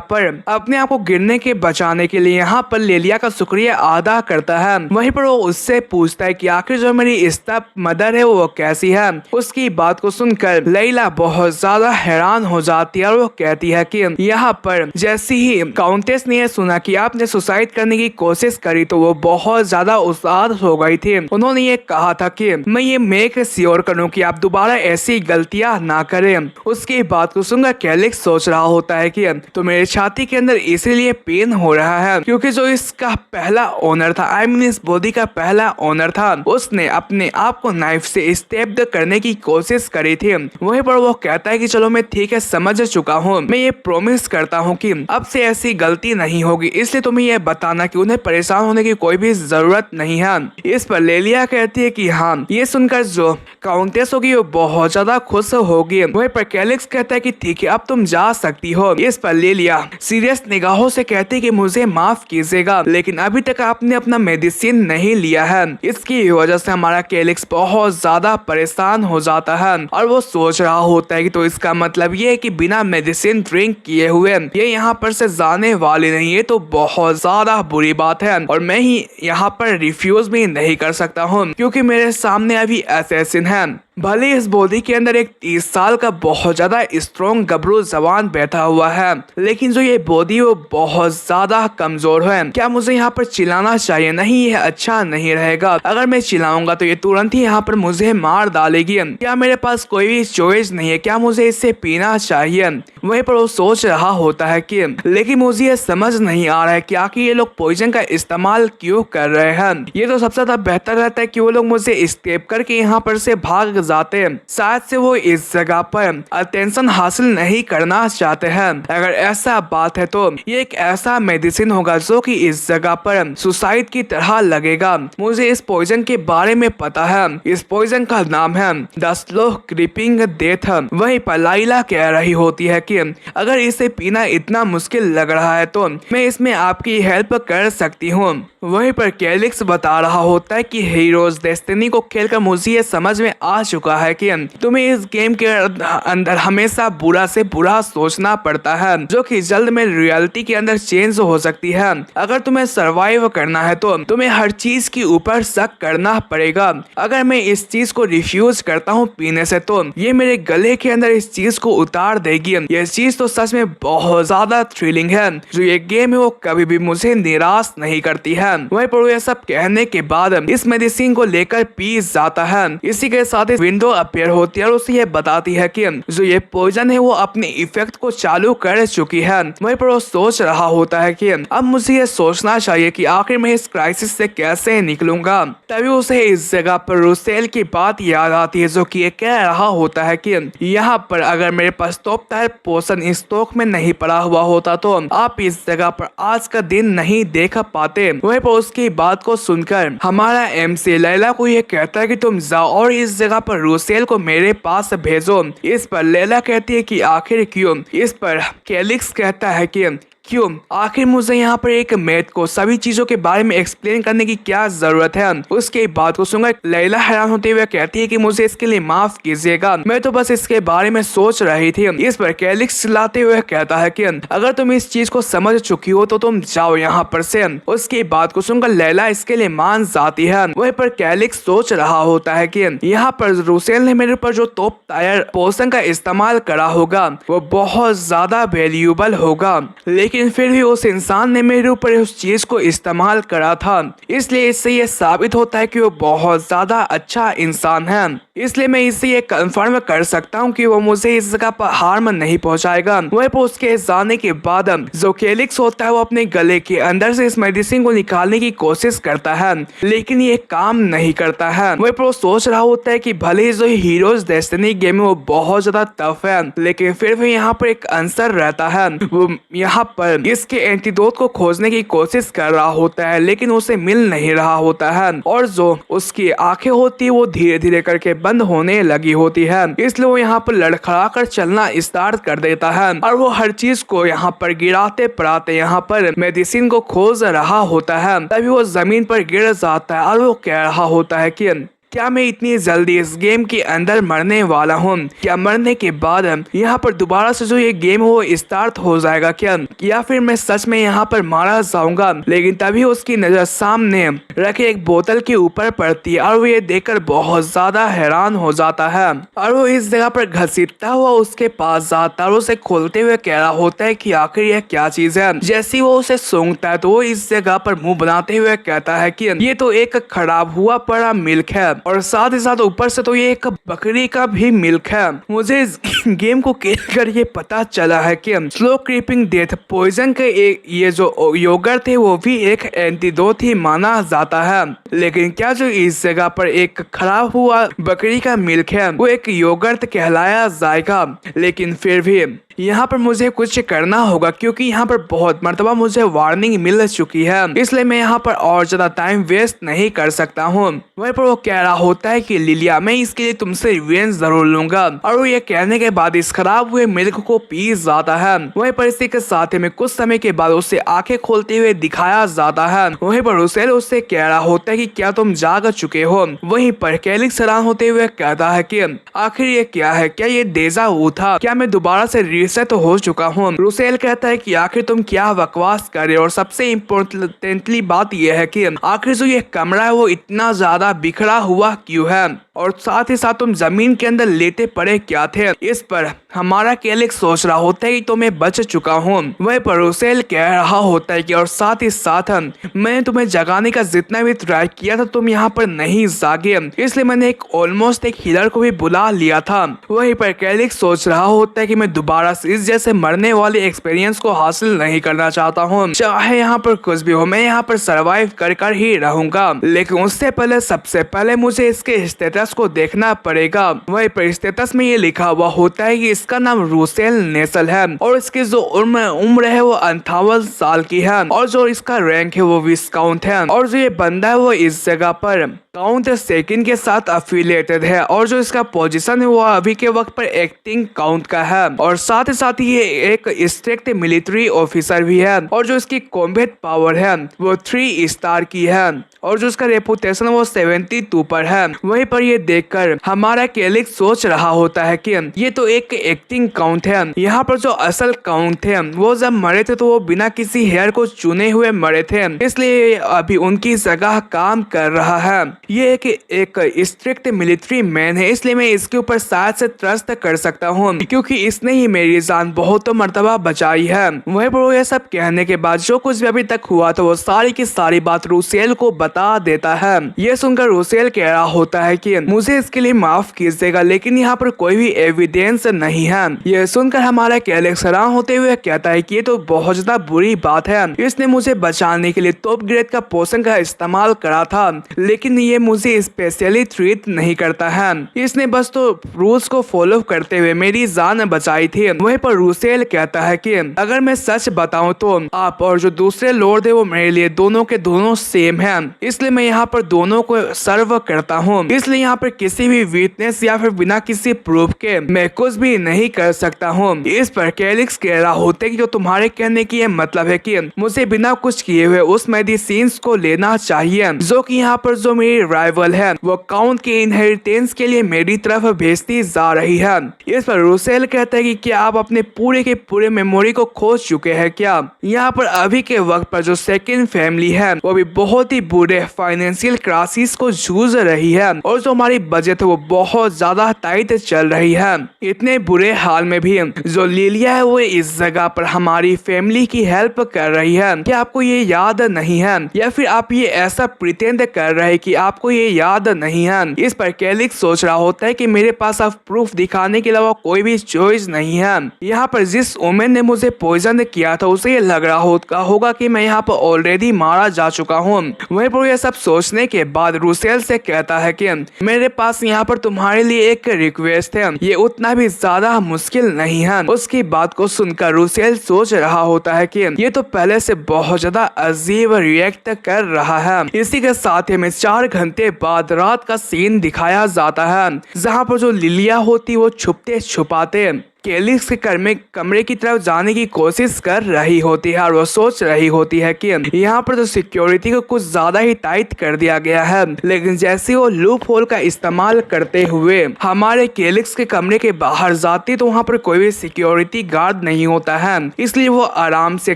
पर अपने आप को गिरने के बचाने के लिए यहाँ पर लेलिया का शुक्रिया अदा करता है। वहीं पर वो उससे पूछता है कि आखिर जो मेरी स्टेप मदर है वो कैसी है। उसकी बात को सुनकर लैला बहुत ज्यादा हैरान हो जाती है और वो कहती है कि यहाँ पर जैसे ही काउंटेस ने सुना कि आपने सुसाइड करने की कोशिश करी तो वो बहुत ज्यादा उदास हो गई थी। उन्होंने ये कहा था कि मैं ये मेक श्योर करूँ कि आप दोबारा ऐसी गलतियां ना करें। उसकी बात को सुनकर कैलिक्स सोच रहा होता है कि तो मेरे छाती के अंदर इसीलिए पेन हो रहा है क्योंकि जो इसका पहला ओनर था, आई मीन इस बॉडी का पहला ओनर था, उसने अपने आप को नाइफ से स्टेप करने की कोशिश करी थी। वहीं पर वो कहता है कि चलो मैं ठीक है समझ चुका हूँ, मैं ये प्रॉमिस करता हूँ कि अब से ऐसी गलती नहीं होगी, इसलिए तुम्हें ये बताना कि उन्हें परेशान होने की कोई भी जरूरत नहीं है। इस पर लेलिया कहती है कि हाँ। ये सुनकर जो काउंटेस होगी वो बहुत ज्यादा खुश होगी। वहीं पर कैलिक्स कहता है कि ठीक है अब तुम जा सकती हो। इस पर लेलिया सीरियस निगाहों से कहती है कि मुझे माफ कीजिएगा लेकिन अभी तक आपने अपना मेडिसिन नहीं लिया है। इसकी वजह से हमारा कैलिक्स बहुत ज्यादा परेशान हो जाता है और वो सोच रहा होता है कि तो इसका मतलब ये है कि बिना मेडिसिन ड्रिंक किए हुए ये यहाँ पर से जाने वाले नहीं है, तो बहुत ज्यादा बुरी बात है और मैं ही यहाँ पर रिफ्यूज भी नहीं कर सकता हूँ क्योंकि मेरे सामने अभी असैसिन है। भले इस बॉडी के अंदर एक 30 साल का बहुत ज्यादा स्ट्रॉन्ग गबरू जवान बैठा हुआ है लेकिन जो ये बॉडी वो बहुत ज्यादा कमजोर है। क्या मुझे यहाँ पर चिल्लाना चाहिए? नहीं, ये अच्छा नहीं रहेगा। अगर मैं चिल्लाऊंगा तो ये तुरंत ही यहाँ पर मुझे मार डालेगी। क्या मेरे पास कोई भी चॉइस नहीं है? क्या मुझे इससे पीना चाहिए? वहीं पर वो सोच रहा होता है कि लेकिन मुझे ये समझ नहीं आ रहा है कि आखिर ये लोग पॉइजन का इस्तेमाल क्यों कर रहे हैं। ये तो सबसे ज्यादा बेहतर रहता है कि वो लोग मुझे स्टेप करके यहाँ पर से भाग जाते हैं। शायद से वो इस जगह पर अटेंशन हासिल नहीं करना चाहते हैं। अगर ऐसा बात है तो ये एक ऐसा मेडिसिन होगा जो कि इस जगह पर सुसाइड की तरह लगेगा। मुझे इस पॉइजन के बारे में पता है। इस पॉइजन का नाम है द स्लो क्रीपिंग डेथ। वहीं पर लाइला कह रही होती है कि अगर इसे पीना इतना मुश्किल लग रहा है तो मैं इसमें आपकी हेल्प कर सकती हूँ। वहीं पर कैलिक्स बता रहा होता है कि हीरोज डेस्टिनी को खेलकर मुझे ये समझ में आ चुका है कि तुम्हें इस गेम के अंदर हमेशा बुरा से बुरा सोचना पड़ता है जो कि जल्द में रियलिटी के अंदर चेंज हो सकती है। अगर तुम्हें सरवाइव करना है तो तुम्हें हर चीज के ऊपर शक करना पड़ेगा। अगर मैं इस चीज को रिफ्यूज करता हूँ पीने से तो ये मेरे गले के अंदर इस चीज को उतार देगी। ये चीज तो सच में बहुत ज्यादा थ्रिलिंग है। जो ये गेम है वो कभी भी मुझे निराश नहीं करती है। वहीं पर ये सब कहने के बाद इस मेडिसिन को लेकर पी जाता है। इसी के साथ विंडो अपीयर होती है और उसे ये बताती है कि जो ये पॉइजन है वो अपने इफेक्ट को चालू कर चुकी है। वहीं पर वो सोच रहा होता है कि अब मुझे ये सोचना चाहिए कि आखिर मैं इस क्राइसिस से कैसे निकलूंगा। तभी उसे इस जगह पर रुसेल की बात याद आती है जो कि ये कह रहा होता है कि यहाँ पर अगर मेरे पास टॉप टायर पोशन स्टॉक में नहीं पड़ा हुआ होता तो आप इस जगह पर आज का दिन नहीं देख पाते। वहीं पर उसकी बात को सुनकर हमारा एमसी लैला को ये कहता है कि तुम जाओ और इस जगह पर रुसेल को मेरे पास भेजो। इस पर लैला कहती है कि आखिर क्यों? इस पर कैलिक्स कहता है कि क्यों आखिर मुझे यहाँ पर एक मेट को सभी चीजों के बारे में एक्सप्लेन करने की क्या जरूरत है। उसके बात को सुनकर लैला हैरान होते हुए कहती है कि मुझे इसके लिए माफ कीजिएगा, मैं तो बस इसके बारे में सोच रही थी। इस पर कैलिक्स चिल्लाते हुए कहता है कि अगर तुम इस चीज को समझ चुकी हो तो तुम जाओ यहाँ पर से। उसकी बात को सुनकर लैला इसके लिए मान जाती है। वहीं पर कैलिक्स सोच रहा होता है कि यहाँ पर रुसेल ने मेरे ऊपर जो टॉप टायर पोशन का इस्तेमाल करा होगा वो बहुत ज्यादा वैल्यूएबल होगा, लेकिन लेकिन फिर भी उस इंसान ने मेरे ऊपर उस चीज को इस्तेमाल करा था, इसलिए इससे ये साबित होता है कि वो बहुत ज्यादा अच्छा इंसान है। इसलिए मैं इससे ये कंफर्म कर सकता हूँ कि वो मुझे इस जगह पर हार्म नहीं पहुंचाएगा। वहीं पर उसके जाने के बाद जो कैलिक्स होता है वो अपने गले के अंदर से इस मेडिसिन को निकालने की कोशिश करता है, लेकिन ये काम नहीं करता है। वहीं पर वो सोच रहा होता है कि भले ही जो हीरोज डेस्टिनी गेम है वो बहुत ज्यादा टफ है, लेकिन फिर भी यहाँ पर एक आंसर रहता है। वो यहाँ पर इसके एंटीडोट को खोजने की कोशिश कर रहा होता है, लेकिन उसे मिल नहीं रहा होता है और जो उसकी आंखें होती है वो धीरे धीरे करके बंद होने लगी होती है। इसलिए वो यहाँ पर लड़खड़ा कर चलना स्टार्ट कर देता है और वो हर चीज को यहाँ पर गिराते पड़ाते यहाँ पर मेडिसिन को खोज रहा होता है। तभी वो जमीन पर गिर जाता है और वो कह रहा होता है कि क्या मैं इतनी जल्दी इस गेम के अंदर मरने वाला हूँ? क्या मरने के बाद यहाँ पर दोबारा से जो ये गेम है वो स्टार्ट हो जाएगा क्या, या फिर मैं सच में यहाँ पर मारा जाऊंगा? लेकिन तभी उसकी नजर सामने रखे एक बोतल के ऊपर पड़ती है और वो ये देखकर बहुत ज्यादा हैरान हो जाता है और वो इस जगह पर घसीटता हुआ उसके पास जाता है और उसे खोलते हुए कह रहा होता है कि आखिर यह क्या चीज है। जैसे वो उसे सूंघता है तो वो इस जगह पर मुंह बनाते हुए कहता है कि ये तो एक खराब हुआ पड़ा मिल्क है और साथ ही साथ ऊपर से तो ये एक बकरी का भी मिल्क है। मुझे इस गेम को खेल कर ये पता चला है कि स्लो क्रीपिंग डेथ पॉइजन के ये जो योगर्ट थे वो भी एक एंटीडोट ही माना जाता है। लेकिन क्या जो इस जगह पर एक खराब हुआ बकरी का मिल्क है वो एक योगर्ट कहलाया जाएगा? लेकिन फिर भी यहाँ पर मुझे कुछ करना होगा, क्योंकि यहाँ पर बहुत मर्तबा मुझे वार्निंग मिल चुकी है, इसलिए मैं यहाँ पर और ज्यादा टाइम वेस्ट नहीं कर सकता हूँ। वहीं पर वो कह रहा होता है कि लिलिया मैं इसके लिए तुमसे रिवेंज जरूर लूंगा और वो ये कहने के बाद इस खराब हुए मिल्क को पी जाता है। वहीं पर इसी के साथ में कुछ समय के बाद उसे आंखें खोलते हुए दिखाया जाता है। वहीं पर रुसेल उससे कह रहा होता है कि क्या तुम जाग चुके हो? वहीं पर कैलिक्स हैरान होते हुए कहता है कि आखिर ये क्या है? क्या ये डेजा वू था? क्या मैं दोबारा से रीसेट हो चुका हूँ? रुसेल कहता है कि आखिर तुम क्या बकवास कर रहे हो और सबसे इम्पोर्टेंटली बात यह है कि आखिर जो ये कमरा है वो इतना ज्यादा बिखरा हुआ क्यों है और साथ ही साथ तुम जमीन के अंदर लेटे पड़े क्या थे? इस पर हमारा कैलिक्स सोच रहा होता है कि तो मैं बच चुका हूँ। वह पर रुसेल कह रहा होता है कि और साथ ही साथ मैंने तुम्हें जगाने का जितना भी ट्राई किया था तुम यहाँ पर नहीं जागे, इसलिए मैंने ऑलमोस्ट एक हीलर को भी बुला लिया था। वहीं पर कैलिक्स सोच रहा होता है कि मैं दोबारा से इस जैसे मरने वाले एक्सपीरियंस को हासिल नहीं करना चाहता हूँ, चाहे यहाँ पर कुछ भी हो मैं यहाँ पर सर्वाइव कर ही रहूंगा। लेकिन उससे पहले सबसे पहले मुझे इसके स्टेटस को देखना पड़ेगा। वहीं पर स्टेटस में ये लिखा हुआ होता है कि इसका नाम रुसेल नेसल है और इसकी जो उम्र है वो 58 साल की है और जो इसका रैंक है वो विस्काउंट है और जो ये बंदा है वो इस जगह पर काउंट सेकंड के साथ अफिलिएटेड है और जो इसका पोजीशन है वो अभी के वक्त पर एक्टिंग काउंट का है और साथ ही साथ ये एक स्ट्रिक्ट मिलिट्री ऑफिसर भी है और जो इसकी कॉम्बैट पावर है वो 3 स्टार की है और जो इसका रेपुटेशन वो 72 पर है। वहीं पर ये देखकर हमारा कैलिक्स सोच रहा होता है कि ये तो एक एक्टिंग काउंट है, यहाँ पर जो असल काउंट है वो जब मरे थे तो वो बिना किसी हेयर को चुने हुए मरे थे, इसलिए अभी उनकी जगह काम कर रहा है। ये एक स्ट्रिक्ट मिलिट्री मैन है, इसलिए मैं इसके ऊपर शायद से ट्रस्ट कर सकता हूँ क्योंकि इसने ही मेरी जान बहुत मर्तबा बचाई है। वहीं पर वो ये सब कहने के बाद जो कुछ भी अभी तक हुआ तो वो सारी की सारी बात रुसेल को बता देता है। ये सुनकर रुसेल कह रहा होता है कि मुझे इसके लिए माफ कीजिएगा लेकिन यहाँ पर कोई भी एविडेंस नहीं है। ये सुनकर हमारा कैलिक्स हैरान होते हुए कहता है कि ये तो बहुत ज्यादा बुरी बात है, इसने मुझे बचाने के लिए टॉप ग्रेड का पोशन का इस्तेमाल करा था लेकिन ये मुझे स्पेशली ट्रीट नहीं करता है, इसने बस तो रूल्स को फॉलो करते हुए मेरी जान बचाई थी। वहीं पर रुसेल कहता है कि अगर मैं सच बताऊं तो आप और जो दूसरे लॉर्ड है वो मेरे लिए दोनों के दोनों सेम हैं, इसलिए मैं यहाँ पर दोनों को सर्व करता हूँ, इसलिए यहाँ पर किसी भी वीकनेस या फिर बिना किसी प्रूफ के मैं कुछ भी नहीं कर सकता हूँ। इस पर कैलिक्स कह रहा होता है कि जो तुम्हारे कहने की ये मतलब है कि मुझे बिना कुछ किए हुए उस मेडिसिन को लेना चाहिए जो कि यहाँ पर जो मेरी राइवल है वो काउंट के इनहेरिटेंस के लिए मेरी तरफ भेजती जा रही है। इस पर रूसेल कहता है कि क्या आप अपने पूरे के पूरे मेमोरी को खो चुके हैं क्या? यहाँ पर अभी के वक्त पर जो सेकंड फैमिली है वो भी बहुत ही बुरे फाइनेंशियल क्राइसिस को जूझ रही है और जो हमारी बजट है वो बहुत ज्यादा टाइट चल रही है। इतने बुरे हाल में भी जो लिलिया है वो इस जगह पर हमारी फैमिली की हेल्प कर रही है। क्या आपको ये याद नहीं है या फिर आप ये ऐसा प्रिटेंड कर रहे हैं कि आपको ये याद नहीं है? इस पर कैलिक्स सोच रहा होता है कि मेरे पास अब प्रूफ दिखाने के अलावा कोई भी चॉइस नहीं है। यहाँ पर जिस वुमेन ने मुझे पॉइजन किया था उसे ये लग रहा होगा कि मैं यहाँ पर ऑलरेडी मारा जा चुका हूँ। वहीं पर ये सब सोचने के बाद रूसेल से कहता है कि मेरे पास यहाँ पर तुम्हारे लिए एक रिक्वेस्ट है, ये उतना भी ज्यादा मुश्किल नहीं है। उसकी बात को सुनकर रूसेल सोच रहा होता है कि ये तो पहले से बहुत ज्यादा अजीब रिएक्ट कर रहा है। इसी के साथ ही में 4 घंटे बाद रात का सीन दिखाया जाता है जहाँ पर जो लिलिया होती वो छुपते छुपाते कैलिक्स के कमरे की तरफ जाने की कोशिश कर रही होती है और वो सोच रही होती है कि यहाँ पर तो सिक्योरिटी को कुछ ज्यादा ही टाइट कर दिया गया है। लेकिन जैसे वो लूप होल का इस्तेमाल करते हुए हमारे कैलिक्स के कमरे के बाहर जाती तो वहाँ पर कोई भी सिक्योरिटी गार्ड नहीं होता है, इसलिए वो आराम से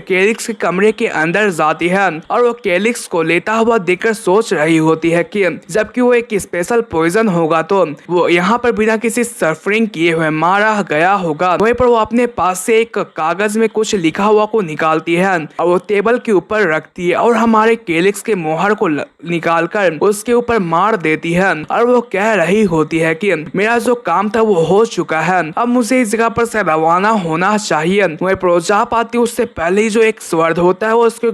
कैलिक्स के कमरे के अंदर जाती है और वो कैलिक्स को लेता हुआ देखकर सोच रही होती है कि जबकि वो एक स्पेशल पॉइजन होगा तो वो यहाँ पर बिना किसी सफरिंग किए हुए मारा गया होगा। वहीं पर वो अपने पास से एक कागज में कुछ लिखा हुआ को निकालती है और वो टेबल के ऊपर रखती है और हमारे कैलिक्स के मोहर को निकालकर उसके ऊपर मार देती है और वो कह रही होती है कि मेरा जो काम था वो हो चुका है, अब मुझे इस जगह पर से रवाना होना चाहिए। वहीं पर वो जा पाती उससे पहले ही जो एक स्वर्ड होता है वो उसके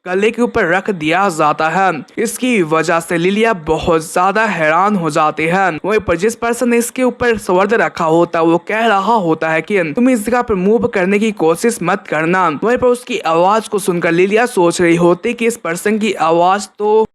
गले के ऊपर रख दिया जाता है। इसकी वजह से लिलिया बहुत ज्यादा हैरान हो जाती है। वहीं पर जिस पर्सन ने इसके ऊपर स्वर्ड रखा होता है वो कह रहा होता है कि तुम इस जगह पर मूव करने की कोशिश मत करना। वहीं पर उसकी आवाज को सुनकर लिलिया सोच रही होती कि इस पर्सन की आवाज तो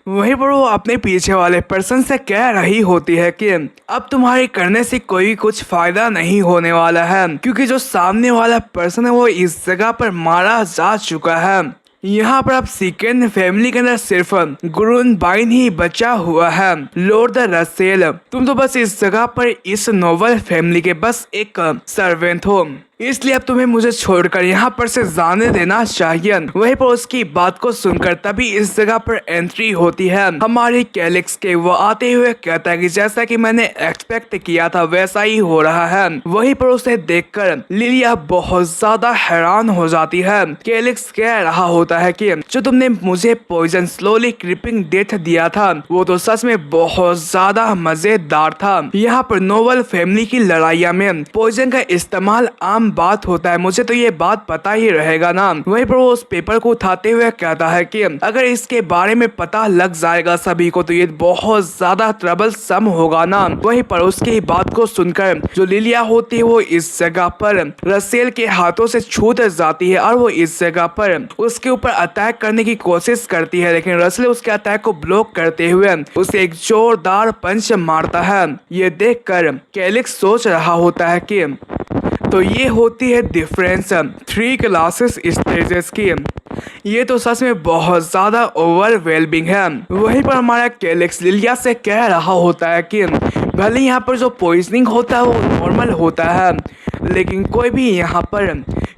वहीं पर वो अपने पीछे वाले पर्सन से कह रही होती है कि अब तुम्हारे करने से कोई कुछ फायदा नहीं होने वाला है क्योंकि जो सामने वाला पर्सन है वो इस जगह पर मारा जा चुका है। यहाँ पर अब सेकंड फैमिली के अंदर सिर्फ गुरुन बाइन ही बचा हुआ है। लॉर्ड रसेल, तुम तो बस इस जगह पर इस नोबल फैमिली के बस एक सर्वेंट हो, इसलिए अब तुम्हें मुझे छोड़कर यहाँ पर से जाने देना चाहिए। वहीं पर उसकी बात को सुनकर तभी इस जगह पर एंट्री होती है हमारी कैलिक्स के। वो आते हुए कहता है कि जैसा कि मैंने एक्सपेक्ट किया था वैसा ही हो रहा है। वहीं पर उसे देखकर लिलिया बहुत ज्यादा हैरान हो जाती है। कैलिक्स कह रहा होता है कि जो तुमने मुझे पॉइजन स्लोली क्रिपिंग डेथ दिया था वो तो सच में बहुत ज्यादा मजेदार था। यहाँ पर नोबल फैमिली की लड़ाइया में पॉइजन का इस्तेमाल आम बात होता है, मुझे तो ये बात पता ही रहेगा ना। वहीं पर वो उस पेपर को उठाते हुए कहता है कि अगर इसके बारे में पता लग जाएगा सभी को तो ये बहुत ज्यादा ट्रबल सम होगा ना। वहीं पर उसकी बात को सुनकर जो लिलिया होती है वो इस जगह पर रसेल के हाथों से छूट जाती है और वो इस जगह पर उसके ऊपर अटैक करने की कोशिश करती है, लेकिन रसेल उसके अटैक को ब्लॉक करते हुए उसे एक जोरदार पंच मारता है। ये देखकर कैलिक्स सोच रहा होता है कि तो ये होती है डिफरेंस 3 क्लासेस स्टेजेस की। ये तो सच में बहुत ज्यादा ओवरवेलमिंग है। वहीं पर हमारा कैलिक्स लिलिया से कह रहा होता है कि भले यहाँ पर जो पॉइजनिंग होता है वो नॉर्मल होता है लेकिन कोई भी यहाँ पर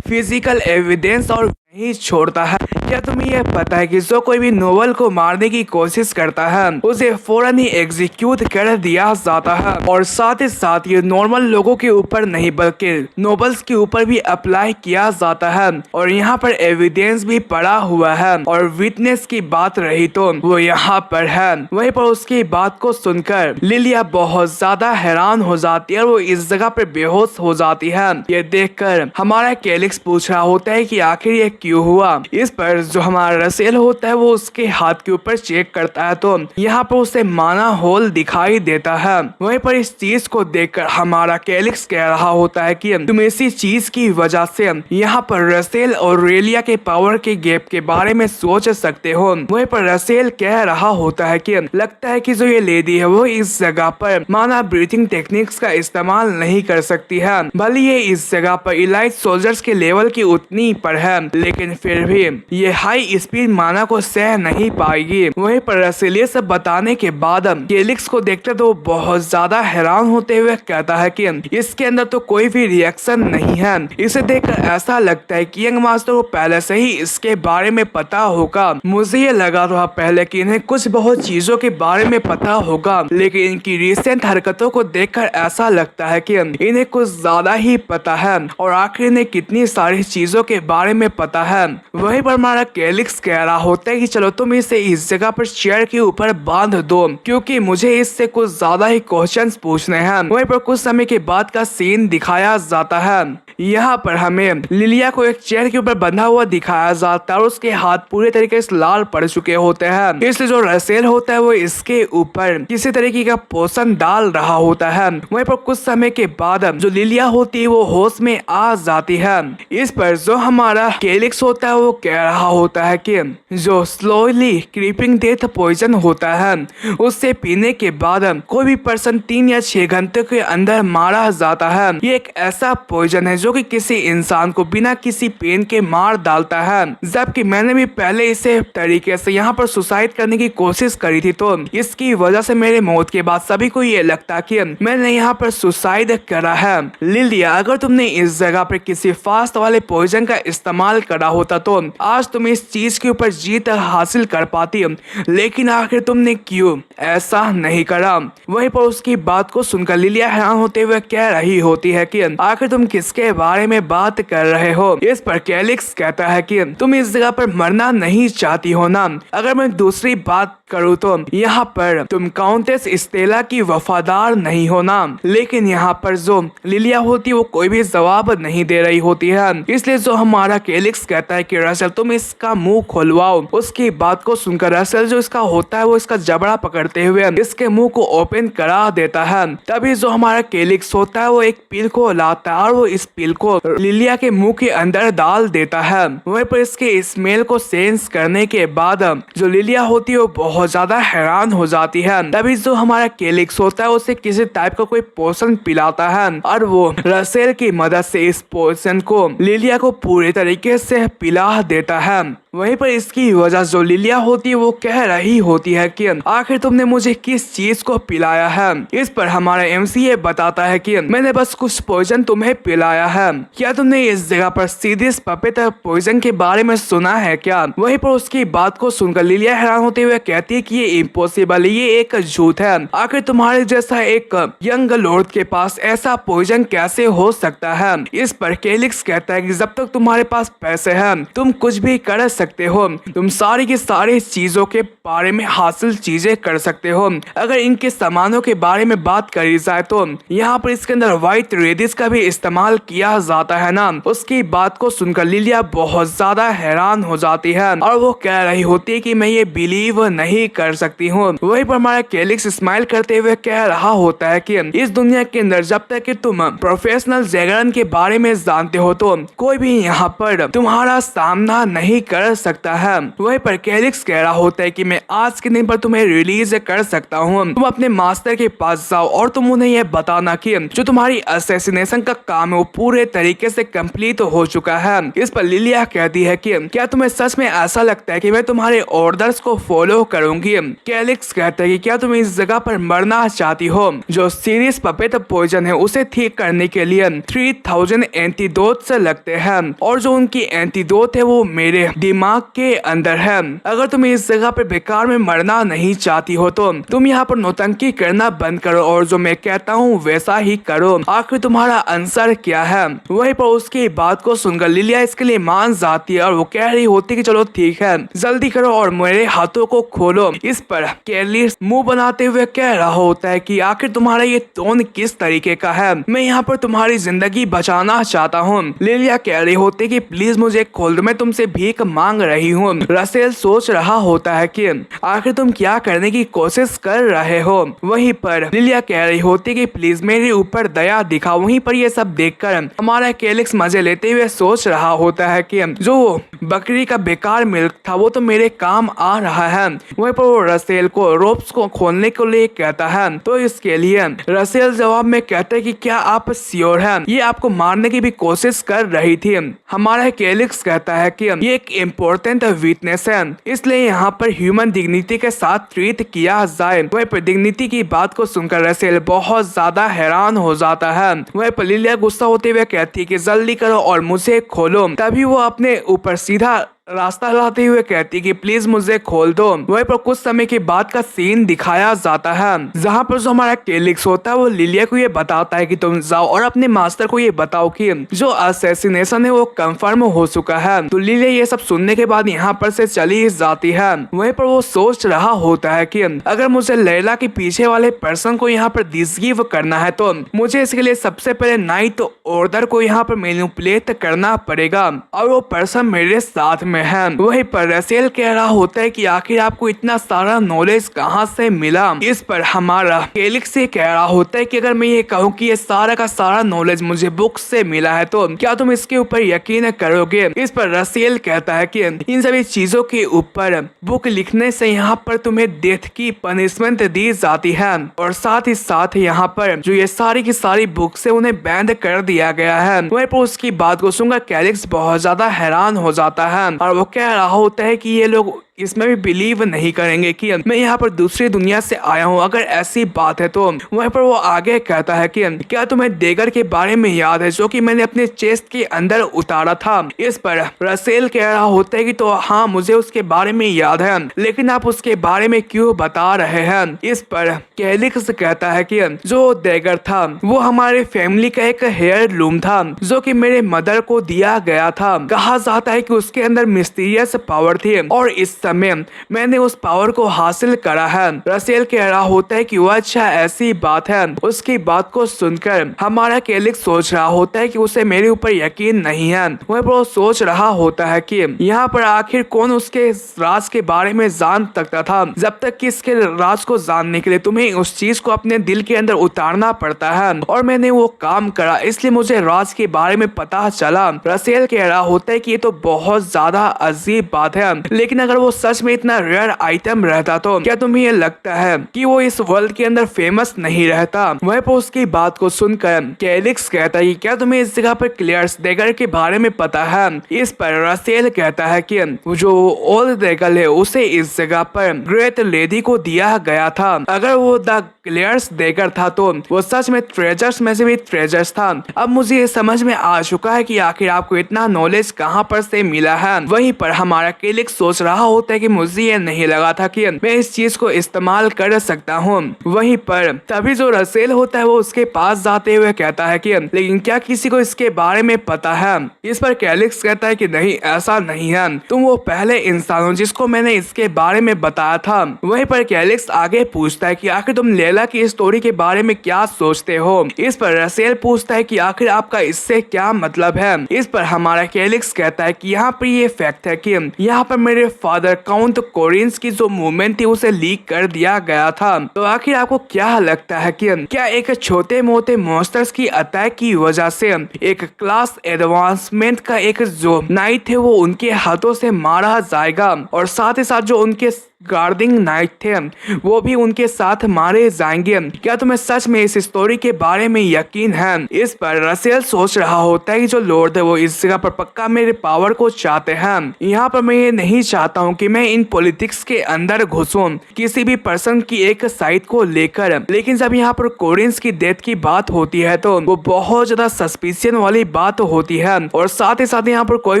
फिजिकल एविडेंस और नहीं छोड़ता है। क्या तुम्हें यह पता है कि जो कोई भी नोबल को मारने की कोशिश करता है उसे फौरन ही एग्जीक्यूट कर दिया जाता है और साथ ही साथ ये नॉर्मल लोगों के ऊपर नहीं बल्कि नोबल्स के ऊपर भी अप्लाई किया जाता है और यहाँ पर एविडेंस भी पड़ा हुआ है और विटनेस की बात रही तो वो यहाँ पर है। वहीं पर उसकी बात को सुनकर लिलिया बहुत ज्यादा हैरान हो जाती है और वो इस जगह पर बेहोश हो जाती है। ये देखकर हमारा कैलिक्स पूछ रहा होता है कि आखिर ये क्यों हुआ। इस पर जो हमारा रसेल होता है वो उसके हाथ के ऊपर चेक करता है तो यहाँ पर उसे माना होल दिखाई देता है। वहीं पर इस चीज को देखकर हमारा कैलिक्स कह रहा होता है कि तुम इसी चीज की वजह से यहाँ पर रसेल और रेलिया के पावर के गैप के बारे में सोच सकते हो। वहीं पर रसेल कह रहा होता है कि लगता है कि जो ये लेडी है वो इस जगह पर माना ब्रीथिंग टेक्निक्स का इस्तेमाल नहीं कर सकती है। भले ये इस जगह पर इलाइट सोल्जर्स के लेवल की उतनी पर है लेकिन फिर भी ये हाई स्पीड माना को सह नहीं पाएगी। वहीं पर रसेल ये सब बताने के बाद केलिक्स को देखते तो बहुत ज्यादा हैरान होते हुए कहता है कि इसके अंदर तो कोई भी रिएक्शन नहीं है। इसे देखकर ऐसा लगता है कि यंग मास्टर को पहले से ही इसके बारे में पता होगा। मुझे ये लगा था पहले कि इन्हें कुछ बहुत चीजों के बारे में पता होगा, लेकिन इनकी रिसेंट हरकतों को देखकर ऐसा लगता है कि इन्हें कुछ ज्यादा ही पता है और आखिर इन्हें कितनी सारी चीजों के बारे में पता है। वहीं पर हमारा केलिक्स कह रहा होता है कि चलो तुम इसे इस जगह पर चेयर के ऊपर बांध दो, क्योंकि मुझे इससे कुछ ज्यादा ही क्वेश्चंस पूछने हैं। वहीं पर कुछ समय के बाद का सीन दिखाया जाता है। यहाँ पर हमें लिलिया को एक चेयर के ऊपर बंधा हुआ दिखाया जाता है और उसके हाथ पूरे तरीके से लाल पड़ चुके होते हैं। इसलिए जो रसेल होता है वो इसके ऊपर किसी तरीके का पोषण डाल रहा होता है। वहीं पर कुछ समय के बाद जो लिलिया होती है वो होश में आ जाती है। इस पर जो हमारा केलिक्स होता है वो कह रहा होता है कि जो स्लोली क्रीपिंग डेथ पॉइजन होता है उससे पीने के बाद कोई भी पर्सन 3 या 6 घंटे के अंदर मारा जाता है। ये एक ऐसा पॉइजन है जो कि किसी इंसान को बिना किसी पेन के मार डालता है। जबकि मैंने भी पहले इसे तरीके से यहाँ पर सुसाइड करने की कोशिश करी थी, तो इसकी वजह से मेरे मौत के बाद सभी को ये लगता कि मैंने यहाँ पर सुसाइड करा है। लिलिया, अगर तुमने इस जगह पर किसी फास्ट वाले पॉइजन का इस्तेमाल करा होता तो आज तुम इस चीज के ऊपर जीत हासिल कर पाती, लेकिन आखिर तुमने क्यों ऐसा नहीं करा। वहीं पर उसकी बात को सुनकर लिलिया हैरान होते हुए कह रही होती है कि आखिर तुम किसके बारे में बात कर रहे हो। इस पर केलिक्स कहता है कि तुम इस जगह पर मरना नहीं चाहती हो ना। अगर मैं दूसरी बात करूँ तो यहाँ पर तुम काउंटेस स्टेला की वफादार नहीं हो ना। लेकिन यहाँ पर जो लिलिया होती है वो कोई भी जवाब नहीं दे रही होती है। इसलिए जो हमारा केलिक्स कहता है कि रसेल तुम इसका मुंह खोलवाओ। उसकी बात को सुनकर रसेल जो इसका होता है वो इसका जबड़ा पकड़ते हुए इसके मुंह को ओपन करा देता है। तभी जो हमारा केलिक्स होता है वो एक पिल को लाता है और वो इस पिल को लिलिया के मुंह के अंदर डाल देता है। वहीं पर इसके स्मेल को सेंस करने के बाद जो लिलिया होती है वो बहुत ज्यादा हैरान हो जाती है। तभी जो हमारा केलिक्स होता है उसे किसी टाइप का कोई पोषण पिलाता है और वो रसेल की मदद से इस पोषण को लिलिया को पूरे तरीके से पिला देता है। वहीं पर इसकी वजह जो लिलिया होती है वो कह रही होती है कि आखिर तुमने मुझे किस चीज को पिलाया है। इस पर हमारा एमसीए बताता है कि मैंने बस कुछ पॉइजन तुम्हें पिलाया है। क्या तुमने इस जगह पर सीरियस पपेट पॉइजन के बारे में सुना है क्या। वहीं पर उसकी बात को सुनकर लिलिया हैरान होते हुए कहती है कि ये इम्पॉसिबल, ये एक झूठ है। आखिर तुम्हारे जैसा एक यंग लॉर्ड के पास ऐसा पॉइजन कैसे हो सकता है। इस पर केलिक्स कहता है कि जब तक तुम्हारे पास पैसे हैं तुम कुछ भी कर सकते हो। तुम सारी की सारी चीजों के बारे में हासिल चीजें कर सकते हो। अगर इनके सामानों के बारे में बात करी जाए तो यहाँ पर इसके अंदर व्हाइट रेडिस का भी इस्तेमाल किया जाता है ना। उसकी बात को सुनकर लिलिया बहुत ज्यादा हैरान हो जाती है और वो कह रही होती है कि मैं ये बिलीव नहीं कर सकती हूँ। वहीं पर हमारा केलिक्स स्माइल करते हुए कह रहा होता है कि इस दुनिया के अंदर जब तक कि तुम प्रोफेशनल जैगरन के बारे में जानते हो तो कोई भी यहाँ पर तुम्हारा सामना नहीं कर सकता है। वहीं पर केलिक्स कह रहा होता है कि मैं आज के दिन पर तुम्हें रिलीज कर सकता हूँ। तुम अपने मास्टर के पास जाओ और तुम उन्हें यह बताना कि जो तुम्हारी असैसिनेशन का काम है वो पूरे तरीके से कंप्लीट हो चुका है। इस पर लिलिया कहती है कि क्या तुम्हें सच में ऐसा लगता है कि मैं तुम्हारे ऑर्डर्स को फॉलो करूंगी। केलिक्स कहता है कि क्या तुम इस जगह पर मरना चाहती हो। जो सीरियस पपेट पॉइजन है उसे ठीक करने के लिए 3000 एंटीडोट्स लगते हैं और जो उनकी एंटीडोट है वो मेरे दिमाग के अंदर है। अगर तुम इस जगह पर बेकार में मरना नहीं चाहती हो तो तुम यहाँ पर नौटंकी करना बंद करो और जो मैं कहता हूँ वैसा ही करो। आखिर तुम्हारा आंसर क्या है। वहीं पर उसकी बात को सुनकर लिलिया इसके लिए मान जाती है और वो कह रही होती कि चलो ठीक है जल्दी करो और मेरे हाथों को खोलो। इस पर केलिक्स मुंह बनाते हुए कह रहा होता है कि आखिर तुम्हारा ये टोन किस तरीके का है। मैं यहाँ पर तुम्हारी जिंदगी बचाना चाहता हूँ। लिलिया कह रही होती कि प्लीज मुझे खोल दो, मैं तुमसे भीख मांग रही हूँ। रसेल सोच रहा होता है कि आखिर तुम क्या करने की कोशिश कर रहे हो। वहीं पर लिलिया कह रही होती कि प्लीज मेरे ऊपर दया दिखाओ। वहीं पर ये सब देखकर हमारा केलिक्स मजे लेते हुए सोच रहा होता है कि जो बकरी का बेकार मिल्क था वो तो मेरे काम आ रहा है। वहीं पर वो रसेल को रोप्स को खोलने के लिए कहता है, तो इसके लिए रसेल जवाब में कहता है कि क्या आप श्योर हैं? ये आपको मारने की भी कोशिश कर रही थी। हमारा कैलिक्स कहता है कि ये एक इम्पोर्टेंट वीकनेस है, इसलिए यहाँ पर ह्यूमन डिग्निटी के साथ ट्रीट किया जाए। वहीं पर डिग्निटी की बात को सुनकर रसेल बहुत ज्यादा हैरान हो जाता है। वहीं पर लिलिया गुस्सा होते हुए कहती है कि जल्दी करो और मुझे खोलो। तभी वो अपने ऊपर सीधा रास्ता लाते हुए कहती कि प्लीज मुझे खोल दो। वहीं पर कुछ समय के बाद का सीन दिखाया जाता है जहाँ पर जो हमारा कैलिक्स होता है वो लिलिया को ये बताता है कि तुम जाओ और अपने मास्टर को ये बताओ कि जो असैसिनेशन है वो कंफर्म हो चुका है। तो लिलिया ये सब सुनने के बाद यहाँ पर से चली जाती है। वहीं पर वो सोच रहा होता है कि अगर मुझे लैला के पीछे वाले पर्सन को यहाँ पर डिसगिव करना है तो मुझे इसके लिए सबसे पहले नाइट ऑर्डर को यहाँ पर मैनिपुलेट करना पड़ेगा और वो पर्सन मेरे साथ में है। वहीं पर रसेल कह रहा होता है कि आखिर आपको इतना सारा नॉलेज कहां से मिला। इस पर हमारा कैलिक्स ये कह रहा होता है कि अगर मैं ये कहूँ कि ये सारा का सारा नॉलेज मुझे बुक से मिला है तो क्या तुम इसके ऊपर यकीन करोगे। इस पर रसेल कहता है कि इन सभी चीजों के ऊपर बुक लिखने से यहाँ पर तुम्हें डेथ की पनिशमेंट दी जाती है और साथ ही साथ यहाँ पर जो ये सारी की सारी बुक्स है उन्हें बैन कर दिया गया है। वहीं पर उसकी बात को सुनकर कैलिक्स बहुत ज्यादा हैरान हो जाता है और वो कह रहा होता है कि ये लोग इसमें भी बिलीव नहीं करेंगे कि मैं यहाँ पर दूसरी दुनिया से आया हूँ। अगर ऐसी बात है तो वहीं पर वो आगे कहता है कि क्या तुम्हें डेगर के बारे में याद है जो कि मैंने अपने चेस्ट के अंदर उतारा था। इस पर रसेल कह रहा होता है कि तो हाँ मुझे उसके बारे में याद है, लेकिन आप उसके बारे में क्यों बता रहे हैं। इस पर कैलिक्स कहता है कि जो डेगर था वो हमारे फैमिली का एक हेयर लूम था जो कि मेरे मदर को दिया गया था। कहा जाता है कि उसके अंदर मिस्टीरियस पावर थी और इस समय मैंने उस पावर को हासिल करा है। रसेल कह रहा होता है कि वो अच्छा ऐसी बात है। उसकी बात को सुनकर हमारा कैलिक्स सोच रहा होता है कि उसे मेरे ऊपर यकीन नहीं है। वहीं पर वो सोच रहा होता है कि यहाँ पर आखिर कौन उसके राज के बारे में जान सकता था। जब तक कि इसके राज को जानने के लिए तुम्हें उस चीज को अपने दिल के अंदर उतारना पड़ता है और मैंने वो काम करा इसलिए मुझे राज के बारे में पता चला। रसेल कह रहा होता है कि ये तो बहुत ज्यादा अजीब बात है, लेकिन अगर वो सच में इतना रेयर आइटम रहता तो क्या तुम्हें ये लगता है कि वो इस वर्ल्ड के अंदर फेमस नहीं रहता। वहीं पर उसकी बात को सुनकर कैलिक्स कहता है कि क्या तुम्हें इस जगह पर क्लियर्स डेगर के बारे में पता है। इस पर रसेल कहता है कि जो ओल्ड डेगर है उसे इस जगह पर ग्रेट लेडी को दिया गया था। अगर वो द क्लियर्स डेगर था तो वो सच में ट्रेजर्स में से भी ट्रेजर्स था। अब मुझे ये समझ में आ चुका है कि आखिर आपको इतना नॉलेज कहाँ पर से मिला है। वहीं पर हमारा कैलिक्स सोच रहा होता है कि मुझे ये नहीं लगा था कि मैं इस चीज को इस्तेमाल कर सकता हूँ। वहीं पर तभी जो रसेल होता है वो उसके पास जाते हुए कहता है कि लेकिन क्या किसी को इसके बारे में पता है। इस पर कैलिक्स कहता है कि नहीं ऐसा नहीं है, तुम वो पहले इंसान हो जिसको मैंने इसके बारे में बताया था। वहीं पर कैलिक्स आगे पूछता है कि आखिर तुम लैला की स्टोरी के बारे में क्या सोचते हो। इस पर रसेल पूछता है कि आखिर आपका इससे क्या मतलब है। इस पर हमारा कैलिक्स कहता है कि यहाँ पर ये फैक्ट है कि यहाँ पर मेरे फादर काउंट कोरिन्स की जो मूवमेंट थी उसे लीक कर दिया गया था। तो आखिर आपको क्या लगता है कि क्या एक छोटे मोटे मॉन्स्टर्स की अटैक की वजह से एक क्लास एडवांसमेंट का एक जो नाइट है वो उनके हाथों से मारा जाएगा और साथ ही साथ जो उनके गार्डिंग नाइट थे वो भी उनके साथ मारे जाएंगे। क्या तुम्हें सच में इस स्टोरी के बारे में यकीन है। इस पर रसेल सोच रहा होता है कि जो लॉर्ड है वो इस जगह पर पक्का मेरे पावर को चाहते हैं। यहाँ पर मैं ये नहीं चाहता हूँ कि मैं इन पॉलिटिक्स के अंदर घुसूं किसी भी पर्सन की एक साइड को लेकर, लेकिन जब यहाँ पर कोरिन्स की डेथ की बात होती है तो वो बहुत ज्यादा सस्पिशियन वाली बात होती है और साथ ही साथ यहाँ पर कोई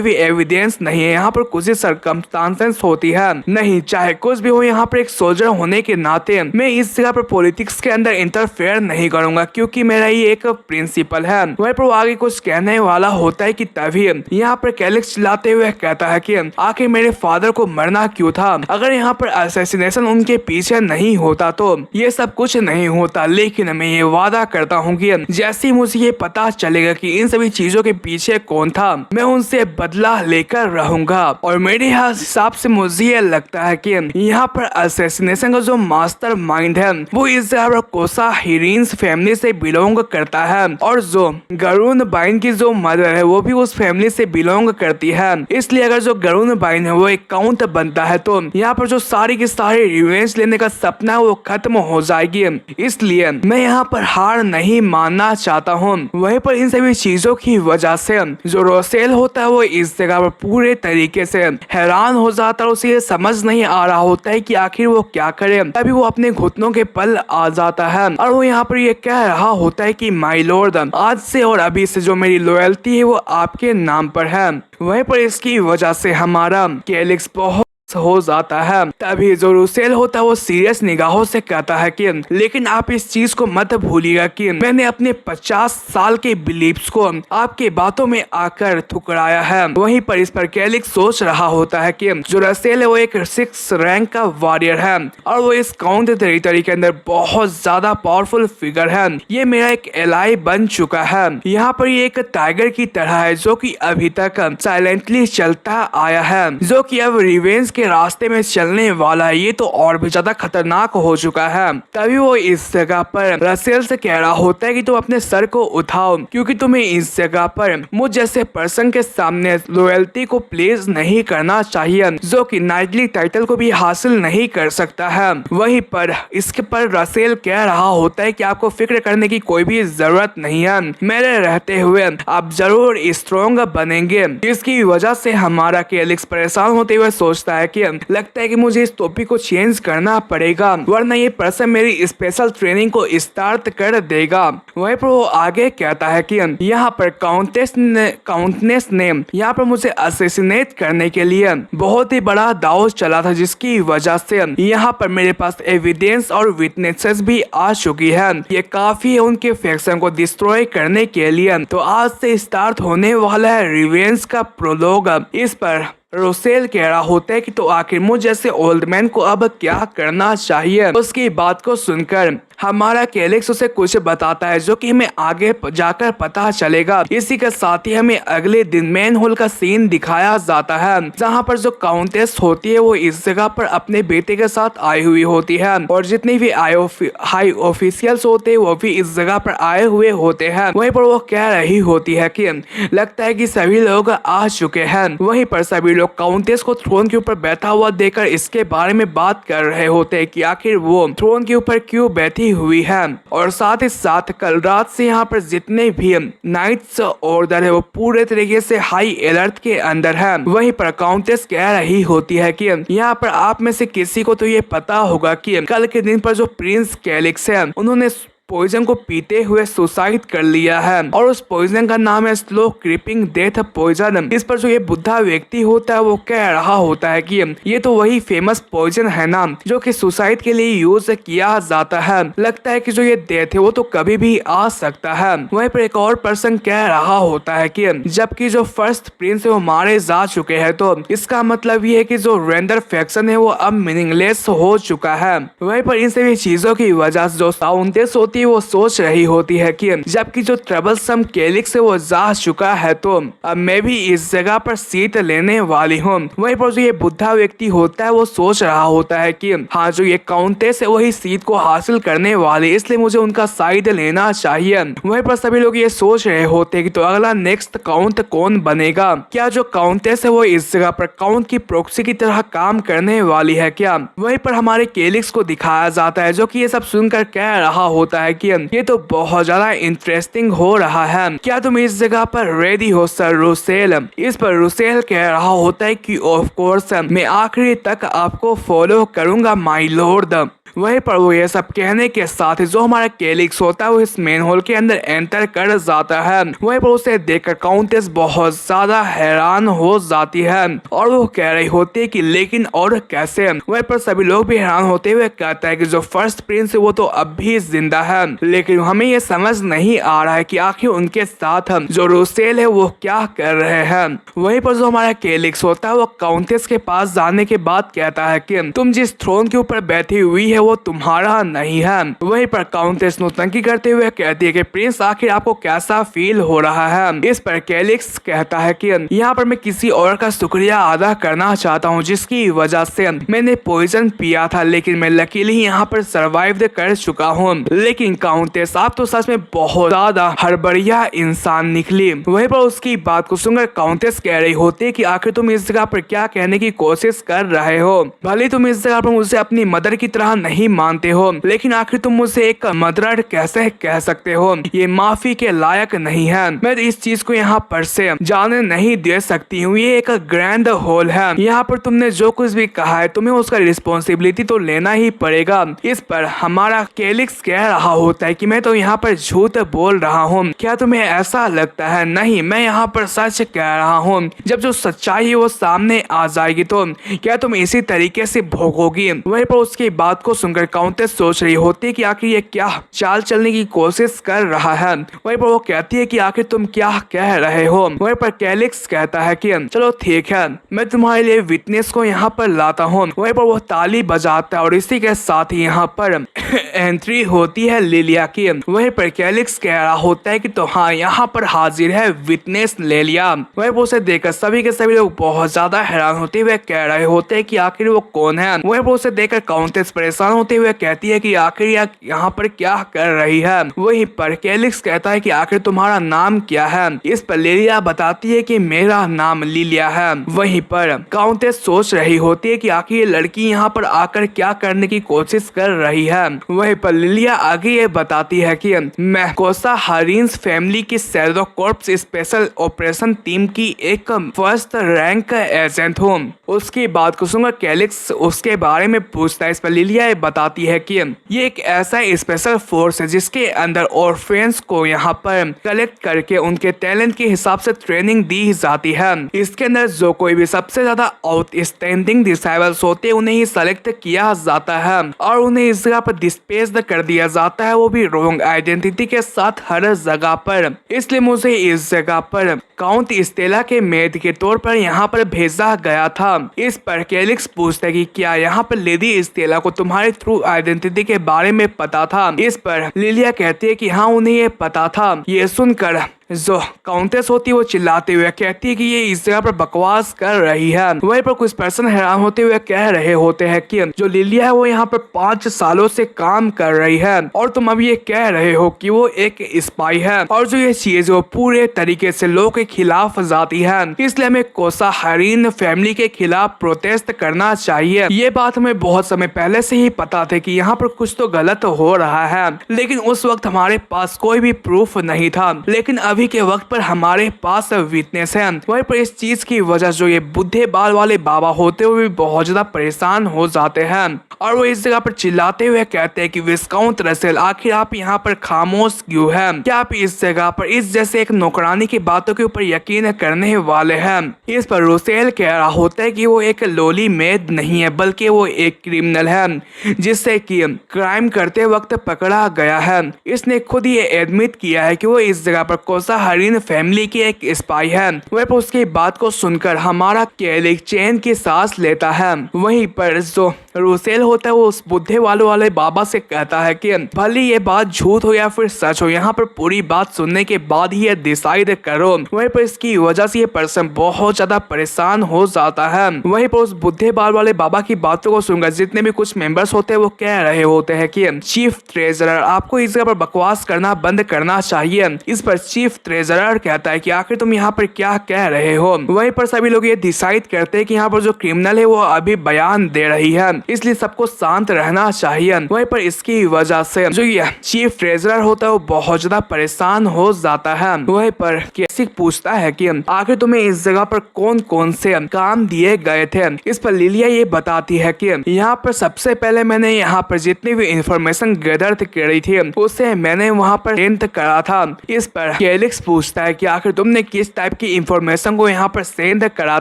भी एविडेंस नहीं है। यहाँ पर कुछ ही सर्कमस्टांसेस होती है। नहीं चाहे कुछ भी हो, यहाँ पर एक सोल्जर होने के नाते मैं इस जगह पर पॉलिटिक्स के अंदर इंटरफेयर नहीं करूंगा क्योंकि मेरा ये एक प्रिंसिपल है। वहीं पर वो आगे कुछ कहने वाला होता है कि तभी यहाँ पर कैलिक्स चिल्लाते हुए कहता है कि आखिर मेरे फादर को मरना क्यों था। अगर यहाँ पर असैसिनेशन उनके पीछे नहीं होता तो ये सब कुछ नहीं होता, लेकिन मैं ये वादा करता हूँ कि जैसे ही मुझे ये पता चलेगा कि इन सभी चीजों के पीछे कौन था मैं उनसे बदला लेकर रहूंगा। और मेरे हिसाब से मुझे ये लगता है कि यहाँ पर असैसिनेशन का जो मास्टर माइंड है वो इस इस कोसा हिरिन्स फैमिली से बिलोंग करता है और जो गरुण बाइन की जो मदर है वो भी उस फैमिली से बिलोंग करती है। इसलिए अगर जो गरुण बाइन है वो एक काउंट बनता है तो यहाँ पर जो सारी की सारी रिवेंज लेने का सपना वो खत्म हो जाएगी। इसलिए मैं यहाँ पर हार नहीं मानना चाहता हूँ। वहीं पर इन सभी चीजों की वजह से जो रोसेल होता है वो इस जगह पर पूरे तरीके से हैरान हो जाता है। उसे ये समझ नहीं आ रहा होता है कि आखिर वो क्या करे। तभी वो अपने घुटनों के पल आ जाता है और वो यहाँ पर ये कह रहा होता है कि माय लॉर्ड, आज से और अभी से जो मेरी लॉयल्टी है वो आपके नाम पर है। वहीं पर इसकी वजह से हमारा कैलिक्स बहुत हो जाता है। तभी जो रुसेल होता है वो सीरियस निगाहों से कहता है कि लेकिन आप इस चीज को मत भूलिएगा कि मैंने अपने 50 साल के बिलीव्स को आपके बातों में आकर ठुकराया है। वहीं पर इस पर कैलिक्स सोच रहा होता है कि जो रसेल है वो एक 6 रैंक का वॉरियर है और वो इस काउंट टेरिटरी के अंदर बहुत ज्यादा पावरफुल फिगर है। ये मेरा एक एलाई बन चुका है। यहाँ पर ये एक टाइगर की तरह है जो कि अभी तक साइलेंटली चलता आया है, जो कि अब रिवेंज के रास्ते में चलने वाला है। ये तो और भी ज्यादा खतरनाक हो चुका है। तभी वो इस जगह पर रसेल से कह रहा होता है कि तुम अपने सर को उठाओ, क्योंकि तुम्हें इस जगह पर मुझ जैसे पर्सन के सामने लॉयल्टी को प्लेस नहीं करना चाहिए, जो कि नाइटली टाइटल को भी हासिल नहीं कर सकता है। वहीं पर इसके पर रसेल कह रहा होता है कि आपको फिक्र करने की कोई भी जरूरत नहीं है, मेरे रहते हुए आप जरूर स्ट्रॉन्ग बनेंगे। इसकी वजह से हमारा कैलिक्स परेशान होते हुए सोचता है कि लगता है कि मुझे इस टॉपिक को चेंज करना पड़ेगा, वरना ये पर्सन मेरी स्पेशल ट्रेनिंग को स्टार्ट कर देगा। वहीं पर वो आगे कहता है कि यहाँ पर काउंटनेस ने यहाँ पर मुझे असैसिनेट करने के लिए बहुत ही बड़ा दाव चला था, जिसकी वजह से यहाँ पर मेरे पास एविडेंस और विटनेसेस भी आ चुकी है। ये काफी है उनके फैक्शन को डिस्ट्रॉय करने के लिए। तो आज से स्टार्ट होने वाला है रिवेंज का प्रोलॉग। इस पर रोसेल कह रहा होता है कि तो आखिर मुझ जैसे ओल्ड मैन को अब क्या करना चाहिए। उसकी बात को सुनकर हमारा कैलिक्स उसे कुछ बताता है जो कि हमें आगे जाकर पता चलेगा। इसी के साथ ही हमें अगले दिन मैन होल का सीन दिखाया जाता है, जहां पर जो काउंटेस होती है वो इस जगह पर अपने बेटे के साथ आई हुई होती है और जितने भी हाई ऑफिशियल्स होते हैं वो भी इस जगह पर आए हुए होते हैं। वहीं पर वो कह रही होती है कि लगता है कि सभी लोग आ चुके हैं। वहीं पर सभी लोग काउंटेस को थ्रोन के ऊपर बैठा हुआ देखकर इसके बारे में बात कर रहे होते हैं कि आखिर वो थ्रोन के ऊपर क्यों बैठी हुई है। और साथ ही साथ कल रात से यहाँ पर जितने भी नाइट्स ऑर्डर है वो पूरे तरीके से हाई अलर्ट के अंदर है। वहीं पर काउंटेस कह रही होती है कि यहाँ पर आप में से किसी को तो ये पता होगा कि कल के दिन पर जो प्रिंस कैलिक्स है उन्होंने पॉइजन को पीते हुए सुसाइड कर लिया है और उस पॉइजन का नाम है स्लो क्रीपिंग डेथ पॉइजन। इस पर जो ये बुढ़ा व्यक्ति होता है वो कह रहा होता है कि ये तो वही फेमस पॉइजन है ना जो कि सुसाइड के लिए यूज किया जाता है। लगता है कि जो ये डेथ है वो तो कभी भी आ सकता है। वहीं पर एक और पर्सन कह रहा होता है कि जबकि जो फर्स्ट प्रिंस है वो मारे जा चुके हैं तो इसका मतलब ये है कि जो रेंडर फैक्शन है वो अब मीनिंगलेस हो चुका है। वहीं पर इन सभी चीजों की वजह से जो काउंटेस होती वो सोच रही होती है कि जबकि जो ट्रबलसम कैलिक्स है वो जा चुका है तो अब मैं भी इस जगह पर सीट लेने वाली हूँ। वहीं पर जो ये बुढ़ा व्यक्ति होता है वो सोच रहा होता है कि हाँ जो ये काउंटेस है वही सीट को हासिल करने वाले, इसलिए मुझे उनका साइड लेना चाहिए। वहीं पर सभी लोग ये सोच रहे होते हैं कि तो अगला नेक्स्ट काउंट कौन बनेगा। क्या जो काउंटेस है वो इस जगह पर काउंट की प्रोक्सी की तरह काम करने वाली है क्या। वहीं पर हमारे कैलिक्स को दिखाया जाता है जो कि ये सब सुनकर कह रहा होता है कि ये तो बहुत ज्यादा इंटरेस्टिंग हो रहा है। क्या तुम इस जगह पर रेडी हो सर रुसेल। इस पर रुसेल कह रहा होता है कि ऑफ कोर्स मैं आखिरी तक आपको फॉलो करूंगा माय लॉर्ड। वहीं पर वो ये सब कहने के साथ ही जो हमारा कैलिक्स होता है वो इस मेन हॉल के अंदर एंटर कर जाता है। वहीं पर उसे देखकर काउंटेस बहुत ज्यादा हैरान हो जाती है और वो कह रही होती है कि लेकिन और कैसे। वहीं पर सभी लोग भी हैरान होते हुए कहता है कि जो फर्स्ट प्रिंस है वो तो अब भी जिंदा है, लेकिन हमें ये समझ नहीं आ रहा है कि आखिर उनके साथ जो रुसेल है वो क्या कर रहे हैं। वहीं पर जो हमारा कैलिक्स होता है वो काउंटेस के पास जाने के बाद कहता है कि तुम जिस थ्रोन के ऊपर बैठी हुई है वो तुम्हारा नहीं है। वहीं पर काउंटेस नौटंकी करते हुए कहती है कि प्रिंस आखिर आपको कैसा फील हो रहा है। इस पर कैलिक्स कहता है कि यहाँ पर मैं किसी और का शुक्रिया अदा करना चाहता हूँ जिसकी वजह से मैंने पॉइजन पिया था, लेकिन मैं लकीली यहाँ पर सर्वाइव कर चुका हूँ। लेकिन काउंटेस आप तो सच में बहुत ज्यादा हड़बड़िया इंसान निकली। वहीं पर उसकी बात को सुनकर काउंटेस कह रही होती है कि आखिर तुम इस जगह पर क्या कहने की कोशिश कर रहे हो। भले तुम इस जगह पर मुझे अपनी मदर की तरह नहीं मानते हो, लेकिन आखिर तुम मुझे एक मदर कैसे कह सकते हो? ये माफी के लायक नहीं है। मैं इस चीज को यहाँ पर से जाने नहीं दे सकती हूँ। ये एक ग्रैंड होल है। यहाँ पर तुमने जो कुछ भी कहा है तुम्हें उसका रिस्पॉन्सिबिलिटी तो लेना ही पड़ेगा। इस पर हमारा कैलिक्स कह रहा होता है कि मैं तो यहाँ पर झूठ बोल रहा हूँ। क्या तुम्हें ऐसा लगता है? नहीं, मैं यहाँ पर सच कह रहा हूँ। जब जो सच्चाई है वो सामने आ जाएगी तो क्या तुम इसी तरीके से भोगोगी? वहीं पर उसकी बात को सुनकर काउंटेस सोच रही होती है कि आखिर ये क्या चाल चलने की कोशिश कर रहा है। वहीं पर वो कहती है कि आखिर तुम क्या कह रहे हो? वहीं पर कैलिक्स कहता है कि चलो ठीक है, मैं तुम्हारे लिए विटनेस को यहाँ पर लाता हूँ। वहीं पर वो ताली बजाता है और इसी के साथ ही यहाँ पर एंट्री होती है लिलिया की। वहीं पर कैलिक्स कह रहा होता है कि तो हाँ, यहाँ पर हाजिर है विटनेस लिलिया। वहीं पर उसे देखकर सभी के सभी लोग बहुत ज्यादा हैरान होते हुए कह रहे होते हैं कि आखिर वो कौन है। वहीं पर उसे देखकर काउंटेस परेशान होते हुए कहती है कि आखिर यहाँ पर क्या कर रही है। वहीं पर कैलिक्स कहता है कि आखिर तुम्हारा नाम क्या है? इस पर लिलिया बताती है कि मेरा नाम लिलिया है। वहीं पर काउंटेस सोच रही होती है कि आखिर ये लड़की यहाँ पर आकर क्या करने की कोशिश कर रही है। वहीं पर लिलिया आगे ये बताती है कि मैं कोसा हारिन्स फैमिली की shadow corps special operation team की एक फर्स्ट रैंक एजेंट हूँ। उसकी बात को सुनकर कैलिक्स उसके बारे में पूछता है। इस पर लिलिया ये बताती है कि ये एक ऐसा स्पेशल फोर्स है जिसके अंदर ऑर्फेन्स को यहाँ पर कलेक्ट करके उनके टैलेंट के हिसाब से ट्रेनिंग दी जाती है। इसके अंदर जो कोई भी सबसे ज्यादा आउटस्टैंडिंग डिसेबल्स होते हैं उन्हें ही सेलेक्ट किया जाता है और उन्हें इस जगह पर डिस्पेस्ड कर दिया जाता है, वो भी रॉन्ग आइडेंटिटी के साथ हर जगह पर। इसलिए मुझे इस जगह पर काउंट स्टेला के मेड के तौर पर यहाँ पर भेजा गया था। इस पर कैलिक्स पूछता है कि क्या यहाँ पर लेडी स्टेला को तुम्हारे ट्रू आइडेंटिटी के बारे में पता था? इस पर लिलिया कहती है कि हाँ, उन्हें ये पता था। ये सुनकर जो काउंटेस होती है वो चिल्लाते हुए कहती है कि ये इस जगह पर बकवास कर रही है। वहीं पर कुछ पर्सन हैरान होते हुए कह रहे होते हैं कि जो लिलिया है वो यहाँ पर 5 सालों से काम कर रही है और तुम अब ये कह रहे हो कि वो एक स्पाई है और जो ये चीज वो पूरे तरीके से लोगों के खिलाफ जाती है। इसलिए हमें कोसा हारिन फैमिली के खिलाफ प्रोटेस्ट करना चाहिए। ये बात हमें बहुत समय पहले से ही पता था कि यहाँ पर कुछ तो गलत हो रहा है, लेकिन उस वक्त हमारे पास कोई भी प्रूफ नहीं था। लेकिन अभी के वक्त पर हमारे पास विटनेस है। वहीं पर इस चीज की वजह जो ये बुढ़े बाल वाले बाबा होते हुए भी बहुत ज्यादा परेशान हो जाते हैं और वो इस जगह पर चिल्लाते हुए कहते हैं कि विस्काउंट रसेल, आखिर आप यहाँ पर खामोश क्यों हैं? क्या आप इस जगह पर इस जैसे एक नौकरानी की बातों के ऊपर यकीन करने वाले हैं? इस पर रोसेल कह रहा होता है कि वो एक लोली मेड नहीं है, बल्कि वो एक क्रिमिनल है जिससे कि क्राइम करते वक्त पकड़ा गया है। इसने खुद ये एडमिट किया है कि वो इस जगह पर कोसा हारिन फैमिली की एक स्पाई है। वहीं पर उसकी बात को सुनकर हमारा कैलिक चैन की सांस लेता है। वहीं पर जो रोसेल होता है वो उस बुढ़े वाले बाबा से कहता है कि भले ये बात झूठ हो या फिर सच हो, यहाँ पर पूरी बात सुनने के बाद ही ये डिसाइड करो। वहीं पर इसकी वजह से ये पर्सन बहुत ज्यादा परेशान हो जाता है। वहीं पर उस बुढ़े बाल वाले बाबा की बातों को सुनकर जितने भी कुछ मेंबर्स होते हैं वो कह रहे होते हैं कि चीफ ट्रेजरर, आपको इस जगह पर बकवास करना बंद करना चाहिए। इस पर चीफ ट्रेजरर कहता है कि आखिर तुम यहाँ पर क्या कह रहे हो? वहीं पर सभी लोग ये डिसाइड करते हैं कि यहाँ पर जो क्रिमिनल है वो अभी बयान दे रही है, इसलिए सबको शांत रहना चाहिए। वहीं पर इसकी वजह से जो ये चीफ ट्रेजरर होता है वो बहुत ज्यादा परेशान हो जाता है। वहीं पर कैसी पूछता है कि आखिर तुम्हें इस जगह पर कौन कौन से काम दिए गए थे? इस पर लिलिया ये बताती है कि यहाँ पर सबसे पहले मैंने यहाँ पर जितनी भी इंफॉर्मेशन गैदर करी थी उसे मैंने वहाँ पर एंटर करा था। इस पर कैलिक्स पूछता है कि आखिर तुमने किस टाइप की इंफॉर्मेशन को यहाँ पर सेंड करा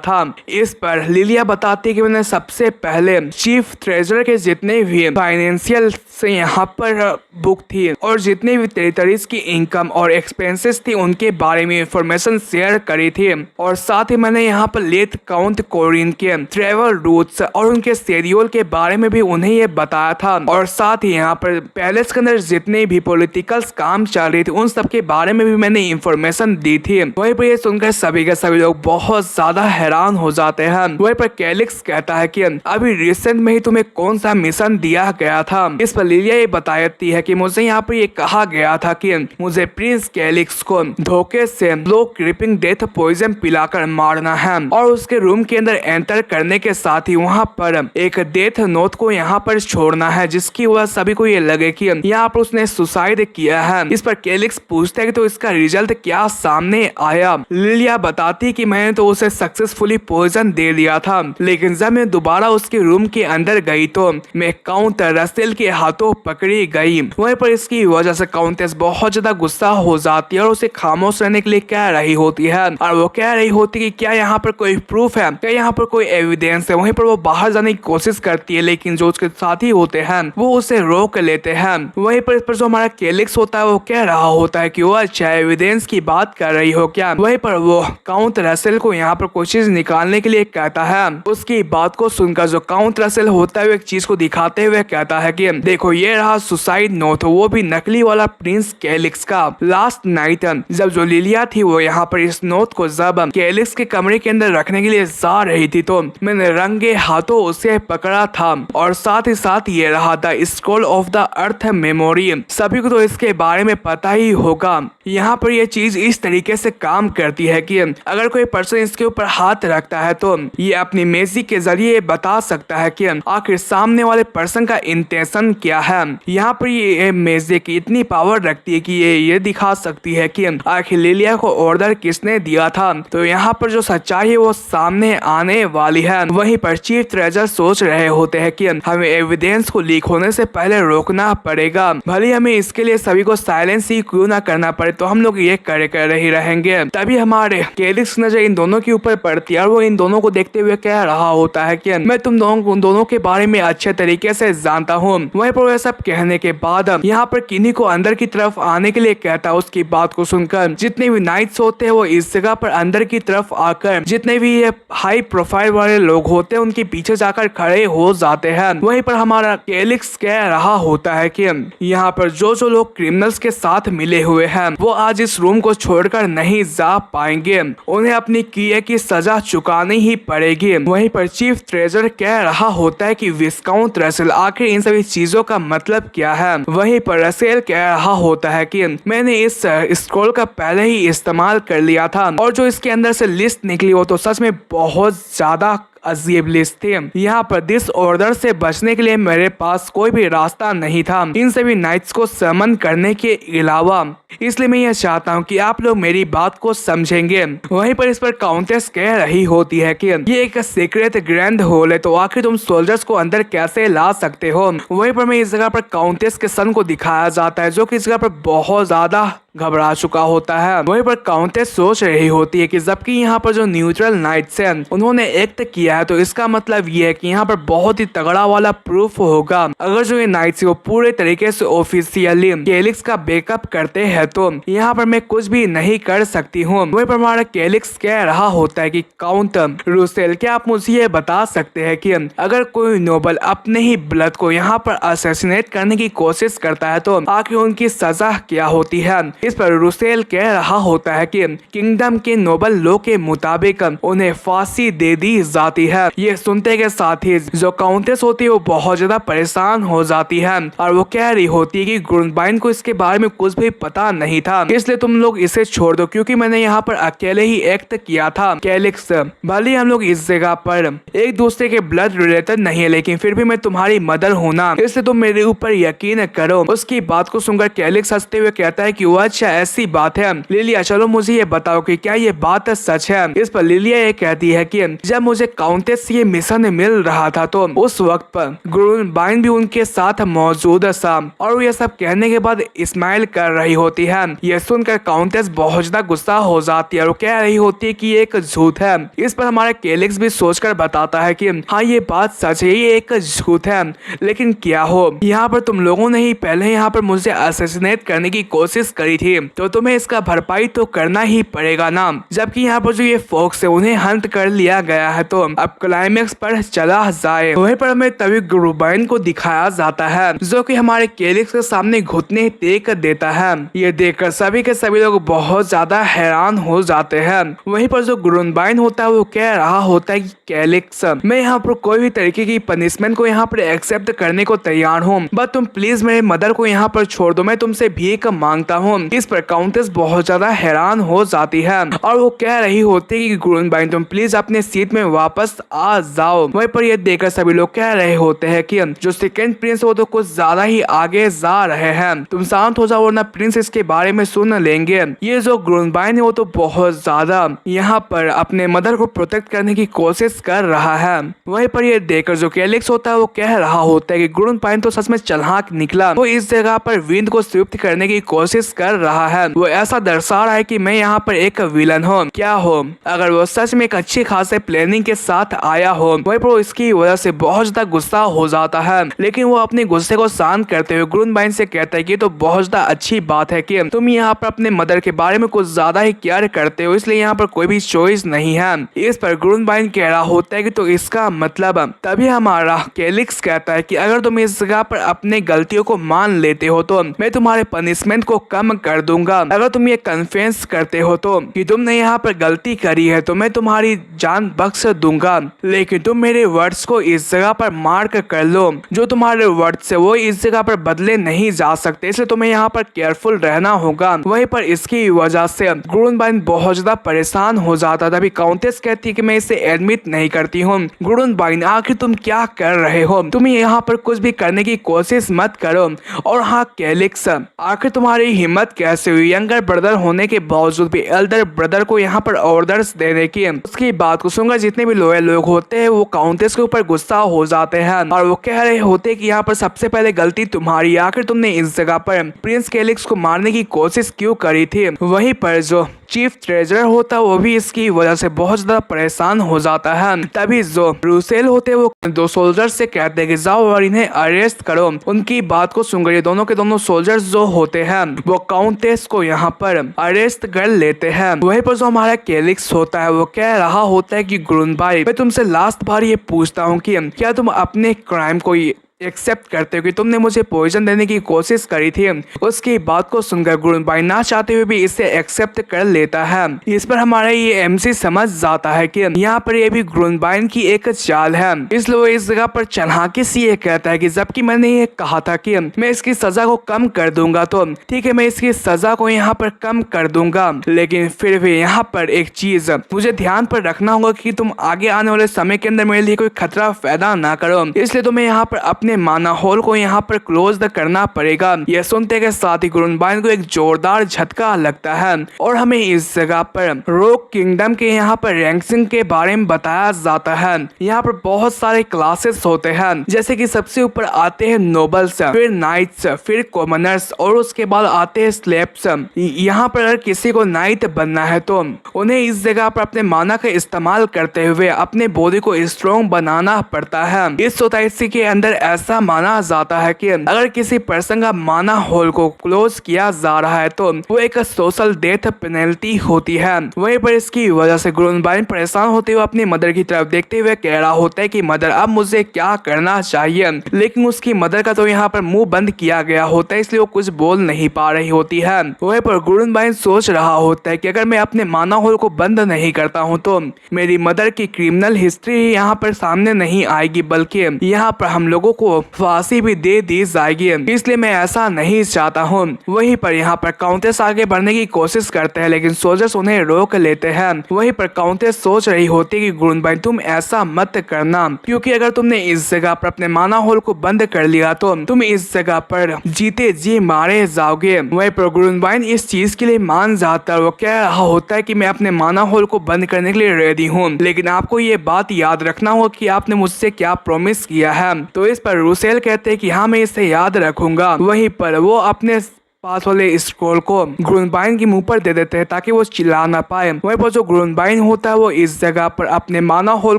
था। इस पर लिलिया बताती है कि मैंने सबसे पहले चीफ ट्रेजरर के जितने भी फाइनेंशियल से यहाँ पर बुक थी और जितने भी टेरिटरीज की इनकम और एक्सपेंसेस थी उनके बारे में इंफॉर्मेशन शेयर करी थी, और साथ ही मैंने यहाँ पर लेट काउंट कोरिन के ट्रेवल रूट्स और उनके शेड्यूल के बारे में भी उन्हें ये बताया था, और साथ ही यहाँ पर पैलेस के अंदर जितने भी पॉलिटिकल काम चल रही थी उन सब के बारे में भी मैंने इंफॉर्मेशन दी थी। वहीं पर ये सुनकर सभी के सभी लोग बहुत ज्यादा हैरान हो जाते हैं। वहीं पर कैलिक्स कहता है कि अभी रिसेंट में ही तुम्हें कौन सा मिशन दिया गया था। इस पर लिलिया ये बताती है कि मुझे यहाँ पर ये कहा गया था कि मुझे प्रिंस कैलिक्स को धोखे से लो क्रिपिंग डेथ पॉइजन पिलाकर मारना है, और उसके रूम के अंदर एंटर करने के साथ ही वहाँ पर एक डेथ नोट को यहाँ पर छोड़ना है, जिसकी वजह सभी को ये लगे कि यहाँ पर उसने सुसाइड किया है। इस पर कैलिक्स पूछता है कि तो इसका रिजल्ट क्या सामने आया। लिलिया बताती कि मैंने तो उसे सक्सेसफुली पॉइजन दे दिया था, लेकिन जब मैं दोबारा उसके रूम के अंदर गई तो मैं काउंट रसेल के हाथों पकड़ी गई। वहीं पर इसकी वजह से काउंटेस बहुत ज्यादा गुस्सा हो जाती है और उसे खामोश रहने के लिए कह रही होती है, और वो कह रही होती है कि क्या यहाँ पर कोई प्रूफ है, क्या यहाँ पर कोई एविडेंस है। वहीं पर वो बाहर जाने की कोशिश करती है, लेकिन जो उसके साथी होते हैं वो उसे रोक लेते हैं। वहीं पर इस पर जो हमारा कैलिक्स होता है वो कह रहा होता है कि वो अच्छा एविडेंस की बात कर रही हो क्या। वहीं पर वो काउंट रसेल को यहाँ पर कोई चीज निकालने के लिए कहता है। उसकी बात को सुनकर जो काउंट रसेल होता है एक चीज को दिखाते हुए कहता है कि देखो ये रहा सुसाइड नोट, वो भी नकली वाला प्रिंस कैलिक्स का। लास्ट नाइट जब जो लिलिया थी वो यहाँ पर इस नोट को जब कैलिक्स के कमरे के अंदर रखने के लिए जा रही थी तो मैंने रंगे हाथों उसे पकड़ा था, और साथ ही साथ ये रहा the scroll of the earth memory. सभी को तो इसके बारे में पता ही होगा। यहाँ पर यह चीज इस तरीके से काम करती है कि अगर कोई पर्सन इसके ऊपर हाथ रखता है तो ये अपनी मैजिक के जरिए बता सकता है कि आखिर सामने वाले पर्सन का इंटेंशन क्या है। यहाँ पर ये मैजिक इतनी पावर रखती है कि ये दिखा सकती है कि आखिर लिलिया को ऑर्डर किसने दिया था। तो यहाँ पर जो सच्चाई है वो सामने आने वाली है। वहीं पर चीफ ट्रेजर सोच रहे होते हैं कि हमें एविडेंस को लीक होने से पहले रोकना पड़ेगा, भले हमें इसके लिए सभी को साइलेंस ही क्यों ना करना पड़े, तो हम लोग ये कर ही रहेंगे। तभी हमारे कैलिक्स नजर इन दोनों के ऊपर पड़ती है और वो इन दोनों को देखते हुए कह रहा होता है कि मैं तुम दोनों के बारे में अच्छे तरीके से जानता हूँ। वहीं पर वह सब कहने के बाद यहाँ पर किन्हीं को अंदर की तरफ आने के लिए कहता है। उसकी बात को सुनकर जितने भी नाइट्स होते हैं वो इस जगह पर अंदर की तरफ आकर जितने भी ये हाई प्रोफाइल वाले लोग होते हैं उनके पीछे जाकर खड़े हो जाते हैं। वहीं पर हमारा कैलिक्स कह रहा होता है कि यहाँ पर जो लोग क्रिमिनल्स के साथ मिले हुए हैं वो आज इस रूम को छोड़कर नहीं जा पाएंगे, उन्हें अपनी किए की सजा चुकानी ही पड़ेगी। वहीं पर चीफ ट्रेजर कह रहा होता है कि विस्काउंट रसेल आखिर इन सभी चीजों का मतलब क्या है। वहीं पर रसेल कह रहा होता है कि मैंने इस स्क्रॉल का पहले ही इस्तेमाल कर लिया था, और जो इसके अंदर से लिस्ट निकली वो तो सच में बहुत ज्यादा अजीब लिस्ट थी। यहाँ पर दिस ऑर्डर से बचने के लिए मेरे पास कोई भी रास्ता नहीं था इन सभी नाइट्स को समन करने के अलावा, इसलिए मैं यह चाहता हूँ कि आप लोग मेरी बात को समझेंगे। वहीं पर इस पर काउंटेस कह रही होती है कि ये एक सीक्रेट ग्रैंड होल है, तो आखिर तुम सोल्जर्स को अंदर कैसे ला सकते हो। वहीं पर मैं इस जगह पर काउंटेस के सन को दिखाया जाता है जो कि इस जगह पर बहुत ज्यादा घबरा चुका होता है। वहीं पर काउंटेस सोच रही होती है कि जबकि यहाँ पर जो न्यूट्रल नाइट्स हैं उन्होंने एक्ट किया है तो इसका मतलब ये है कि यहाँ पर बहुत ही तगड़ा वाला प्रूफ होगा। अगर जो ये नाइट्स वो पूरे तरीके से ऑफिशियली कैलिक्स का बैकअप करते हैं तो यहाँ पर मैं कुछ भी नहीं कर सकती हूँ। वहीं पर हमारा कैलिक्स कह रहा होता है कि काउंट रूसेल, क्या आप मुझे ये बता सकते हैं कि अगर कोई नोबल अपने ही ब्लड को यहाँ पर असैसिनेट करने की कोशिश करता है तो आखिर उनकी सजा क्या होती है। इस पर रूसेल कह रहा होता है कि किंगडम के नोबल लॉ के मुताबिक उन्हें फांसी दे दी जाती है। ये सुनते के साथ ही जो काउंटेस होती है वो बहुत ज्यादा परेशान हो जाती है और वो कह रही होती है कि ग्रुनबाइन को इसके बारे में कुछ भी पता नहीं था, इसलिए तुम लोग इसे छोड़ दो क्योंकि मैंने यहाँ पर अकेले ही एक्ट किया था। कैलिक्स, भले हम लोग इस जगह पर एक दूसरे के ब्लड रिलेटेड नहीं है लेकिन फिर भी मैं तुम्हारी मदर हूँ ना, इसलिए तुम मेरे ऊपर यकीन करो। उसकी बात को सुनकर कैलिक्स हंसते हुए कहता है कि वह अच्छा ऐसी बात है लिलिया, चलो मुझे ये बताओ कि क्या ये बात सच है। इस पर लिलिया ये कहती है कि जब मुझे काउंटेस से ये मिशन मिल रहा था तो उस वक्त पर ग्रुनबाइन भी उनके साथ मौजूद था और वो ये सब कहने के बाद स्माइल कर रही होती है। ये सुनकर काउंटेस बहुत ज्यादा गुस्सा हो जाती है और कह रही होती है कि ये एक झूठ है। इस पर हमारा केलिक्स भी सोचकर बताता है कि हाँ ये बात सच है, ये एक झूठ है, लेकिन क्या हो यहाँ पर तुम लोगों ने ही पहले यहाँ पर मुझे असैसिनेट करने की कोशिश करी थी तो तुम्हें इसका भरपाई तो करना ही पड़ेगा ना। जबकि यहाँ पर जो ये फोक्स है उन्हें हंट कर लिया गया है तो अब क्लाइमेक्स पर चला जाए। वहीं पर हमें तभी ग्रुनबाइन को दिखाया जाता है जो कि हमारे केलिक्स के सामने घुटने टेक देता है। ये देखकर सभी के सभी लोग बहुत ज्यादा हैरान हो जाते हैं। वहीं पर जो ग्रुनबाइन होता है वो कह रहा होता है कि केलिक्स मैं यहाँ पर कोई भी तरीके की पनिशमेंट को यहाँ पर एक्सेप्ट करने को तैयार हूँ, बट तुम प्लीज मेरे मदर को यहाँ पर छोड़ दो, मैं तुमसे भीख मांगता हूँ। इस पर काउंटेस बहुत ज्यादा हैरान हो जाती है और वो कह रही होती है कि ग्रुनबाइन तुम प्लीज अपने सीट में वापस आ जाओ। वहीं पर ये देखकर सभी लोग कह रहे होते हैं कि जो सेकंड प्रिंस वो तो कुछ ज्यादा ही आगे जा रहे हैं, तुम शांत हो जाओ वरना प्रिंस इसके बारे में सुन लेंगे। ये जो ग्रुनबाइन है वो तो बहुत ज्यादा यहाँ पर अपने मदर को प्रोटेक्ट करने की कोशिश कर रहा है। वहीं पर ये देखकर जो केलिक्स होता है वो कह रहा होता है कि ग्रुनबाइन तो सच में चालाक निकला, वो इस जगह पर विंड को शिफ्ट करने की कोशिश कर रहा है। वो ऐसा दर्शा रहा है कि मैं यहाँ पर एक विलन हूँ। क्या हो अगर वो सच में एक अच्छी खासे प्लानिंग के साथ आया हो। वहीं पर इसकी वजह से बहुत ज्यादा गुस्सा हो जाता है, लेकिन वो अपने गुस्से को शांत करते हुए ग्रुनबाइन से कहता है कि तो बहुत ज्यादा अच्छी बात है कि तुम यहाँ पर अपने मदर के बारे में कुछ ज्यादा ही केयर करते हो, इसलिए यहाँ पर कोई भी चॉइस नहीं है। इस पर ग्रुनबाइन कह रहा होता है कि तो इसका मतलब तभी हमारा केलिक्स कहता है कि अगर तुम इस जगह पर अपने गलतियों को मान लेते हो तो मैं तुम्हारे पनिशमेंट को कम कर दूंगा। अगर तुम ये कन्फेस करते हो तो कि तुमने यहाँ पर गलती करी है तो मैं तुम्हारी जान बख्श दूंगा, लेकिन तुम मेरे वर्ड्स को इस जगह पर मार्क कर लो, जो तुम्हारे वर्ड्स है वो इस जगह पर बदले नहीं जा सकते, इसलिए तुम्हें यहाँ पर केयरफुल रहना होगा। वहीं पर इसकी वजह से ग्रुनबाइन बहुत ज्यादा परेशान हो जाता था। अभी काउंटेस कहती है कि मैं इसे एडमिट नहीं करती हूँ। ग्रुनबाइन आखिर तुम क्या कर रहे हो, तुम यहाँ पर कुछ भी करने की कोशिश मत करो। और हाँ केलिक्स आखिर तुम्हारी हिम्मत कैसे हुई यंगर ब्रदर होने के बावजूद भी एल्डर ब्रदर को यहाँ पर ऑर्डर्स देने की। उसकी बात को सुनकर जितने भी लोयल लोग होते हैं वो काउंटेस के ऊपर गुस्सा हो जाते हैं और वो कह रहे होते हैं कि यहाँ पर सबसे पहले गलती तुम्हारी, आखिर तुमने इस जगह पर प्रिंस केलिक्स को मारने की कोशिश क्यों करी थी। वहीं पर जो चीफ ट्रेजरर होता है वो भी इसकी वजह से बहुत ज्यादा परेशान हो जाता है। तभी जो रूसेल होते हैं वो दो सोल्जर्स से कहते हैं कि जाओ और इन्हें अरेस्ट करो। उनकी बात को सुनकर ये दोनों के दोनों सोल्जर्स जो होते हैं वो काउंटेस को यहाँ पर अरेस्ट कर लेते हैं। वहीं पर जो हमारा केलिक्स होता है वो कह रहा होता है कि ग्रुनबाइन मैं तुमसे लास्ट बार ये पूछता हूँ कि क्या तुम अपने क्राइम को एक्सेप्ट करते हो कि तुमने मुझे पॉइजन देने की कोशिश करी थी। उसकी बात को सुनकर ग्रुनबाइन ना चाहते हुए भी इसे एक्सेप्ट कर लेता है। इस पर हमारा ये एमसी समझ जाता है कि यहाँ पर ये भी ग्रुनबाइन की एक चाल है, इसलिए वो इस जगह पर चालाकी से ये कहता है कि जबकि मैंने ये कहा था कि मैं इसकी सजा को कम कर दूंगा तो ठीक है मैं इसकी सजा को यहाँ पर कम कर दूंगा, लेकिन फिर भी यहाँ पर एक चीज मुझे ध्यान पर रखना होगा कि तुम आगे आने वाले समय के अंदर मेरे लिए कोई खतरा पैदा ना करो, इसलिए तुम्हें यहाँ पर अपने माना होल को यहाँ पर क्लोज करना पड़ेगा। यह सुनते के साथ ही ग्रुनबाइन को एक जोरदार झटका लगता है और हमें इस जगह पर रॉक किंगडम के यहाँ पर रैंकिंग के बारे में बताया जाता है। यहाँ पर बहुत सारे क्लासेस होते हैं, जैसे कि सबसे ऊपर आते हैं नोबल्स, फिर नाइट्स, फिर कॉमनर्स और उसके बाद आते हैं स्लेव्स। यहाँ पर अगर किसी को नाइट बनना है तो उन्हें इस जगह पर अपने माना का इस्तेमाल करते हुए अपने बॉडी को स्ट्रॉन्ग बनाना पड़ता है। इस सोसाइटी के अंदर ऐसा माना जाता है कि अगर किसी पर्सन का माना होल को क्लोज किया जा रहा है तो वो एक सोशल डेथ पेनल्टी होती है। वहीं पर इसकी वजह से ग्रुनबाइन परेशान होते हुए अपनी मदर की तरफ देखते हुए कह रहा होता है कि मदर अब मुझे क्या करना चाहिए, लेकिन उसकी मदर का तो यहाँ पर मुंह बंद किया गया होता है, इसलिए वो कुछ बोल नहीं पा रही होती है। वहीं पर ग्रुनबाइन सोच रहा होता है कि अगर मैं अपने माना होल को बंद नहीं करता हूँ तो मेरी मदर की क्रिमिनल हिस्ट्री यहाँ पर सामने नहीं आएगी, बल्कि यहाँ पर हम लोगों को को फांसी भी दे दी जाएगी, इसलिए मैं ऐसा नहीं चाहता हूँ। वहीं पर यहाँ पर काउंटेस आगे बढ़ने की कोशिश करते हैं, लेकिन सोल्जर्स उन्हें रोक लेते हैं। वहीं पर काउंटेस सोच रही होती कि गुरुनबाइन तुम ऐसा मत करना, क्योंकि अगर तुमने इस जगह पर अपने माना होल को बंद कर लिया तो तुम इस जगह पर जीते जी मारे जाओगे। वहीं पर गुरुनबाइन इस चीज के लिए मान जाता है। वो कह रहा होता है कि मैं अपने माना होल को बंद करने के लिए रेडी हूँ, लेकिन आपको ये बात याद रखना होगा कि आपने मुझसे क्या प्रॉमिस किया है। तो इस पर रूसेल कहते हैं कि हाँ, मैं इसे याद रखूंगा। वहीं पर वो अपने पास वाले स्क्रोल को गुरुनबाइन के मुंह पर दे देते हैं ताकि वो चिल्ला ना पाए। वहीं पर जो गुरुनबाइन होता है वो इस जगह पर अपने माना होल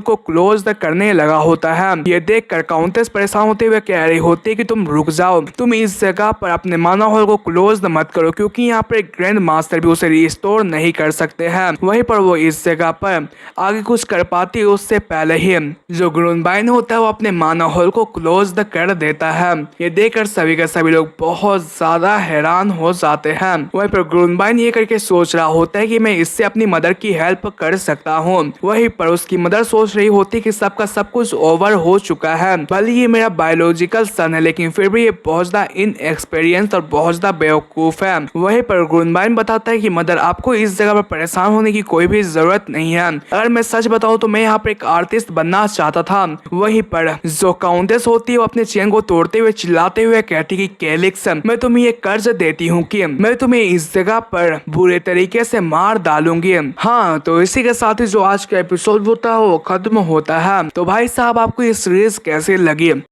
को क्लोज करने लगा होता है। ये देखकर काउंटेस परेशान होते हुए कह रही होती है कि तुम रुक जाओ, तुम इस जगह पर अपने माना होल को क्लोज मत करो, क्योंकि यहाँ पर ग्रैंड मास्टर भी उसे रिस्टोर नहीं कर सकते हैं। वहीं पर वो इस जगह पर आगे कुछ कर पाती है उससे पहले ही जो गुरुनबाइन होता है वो अपने माना होल को क्लोज कर देता है। ये देखकर सभी के सभी लोग बहुत ज्यादा हैरान हो जाते हैं। वहीं पर गुरुनबाइन ये करके सोच रहा होता है कि मैं इससे अपनी मदर की हेल्प कर सकता हूँ। वहीं पर उसकी मदर सोच रही होती है कि सबका सब कुछ ओवर हो चुका है, भले ये मेरा बायोलॉजिकल सन है, लेकिन फिर भी ये बहुत ज्यादा इनएक्सपीरियंस और बहुत ज्यादा बेवकूफ है। वहीं पर गुरुनबाइन बताता है कि मदर, आपको इस जगह पर परेशान होने की कोई भी जरूरत नहीं है। अगर मैं सच बताऊं तो मैं यहाँ पर एक आर्टिस्ट बनना चाहता था। वहीं पर जो काउंटेस होती है वो अपने चेन को तोड़ते हुए चिल्लाते हुए कहती कि कैलिक्स, मैं तुम्हें ये कर्ज देती हूँ कि मैं तुम्हें इस जगह पर बुरे तरीके से मार डालूंगी। हाँ, तो इसी के साथ ही जो आज का एपिसोड होता है वो खत्म होता है। तो भाई साहब, आपको ये सीरीज कैसे लगी?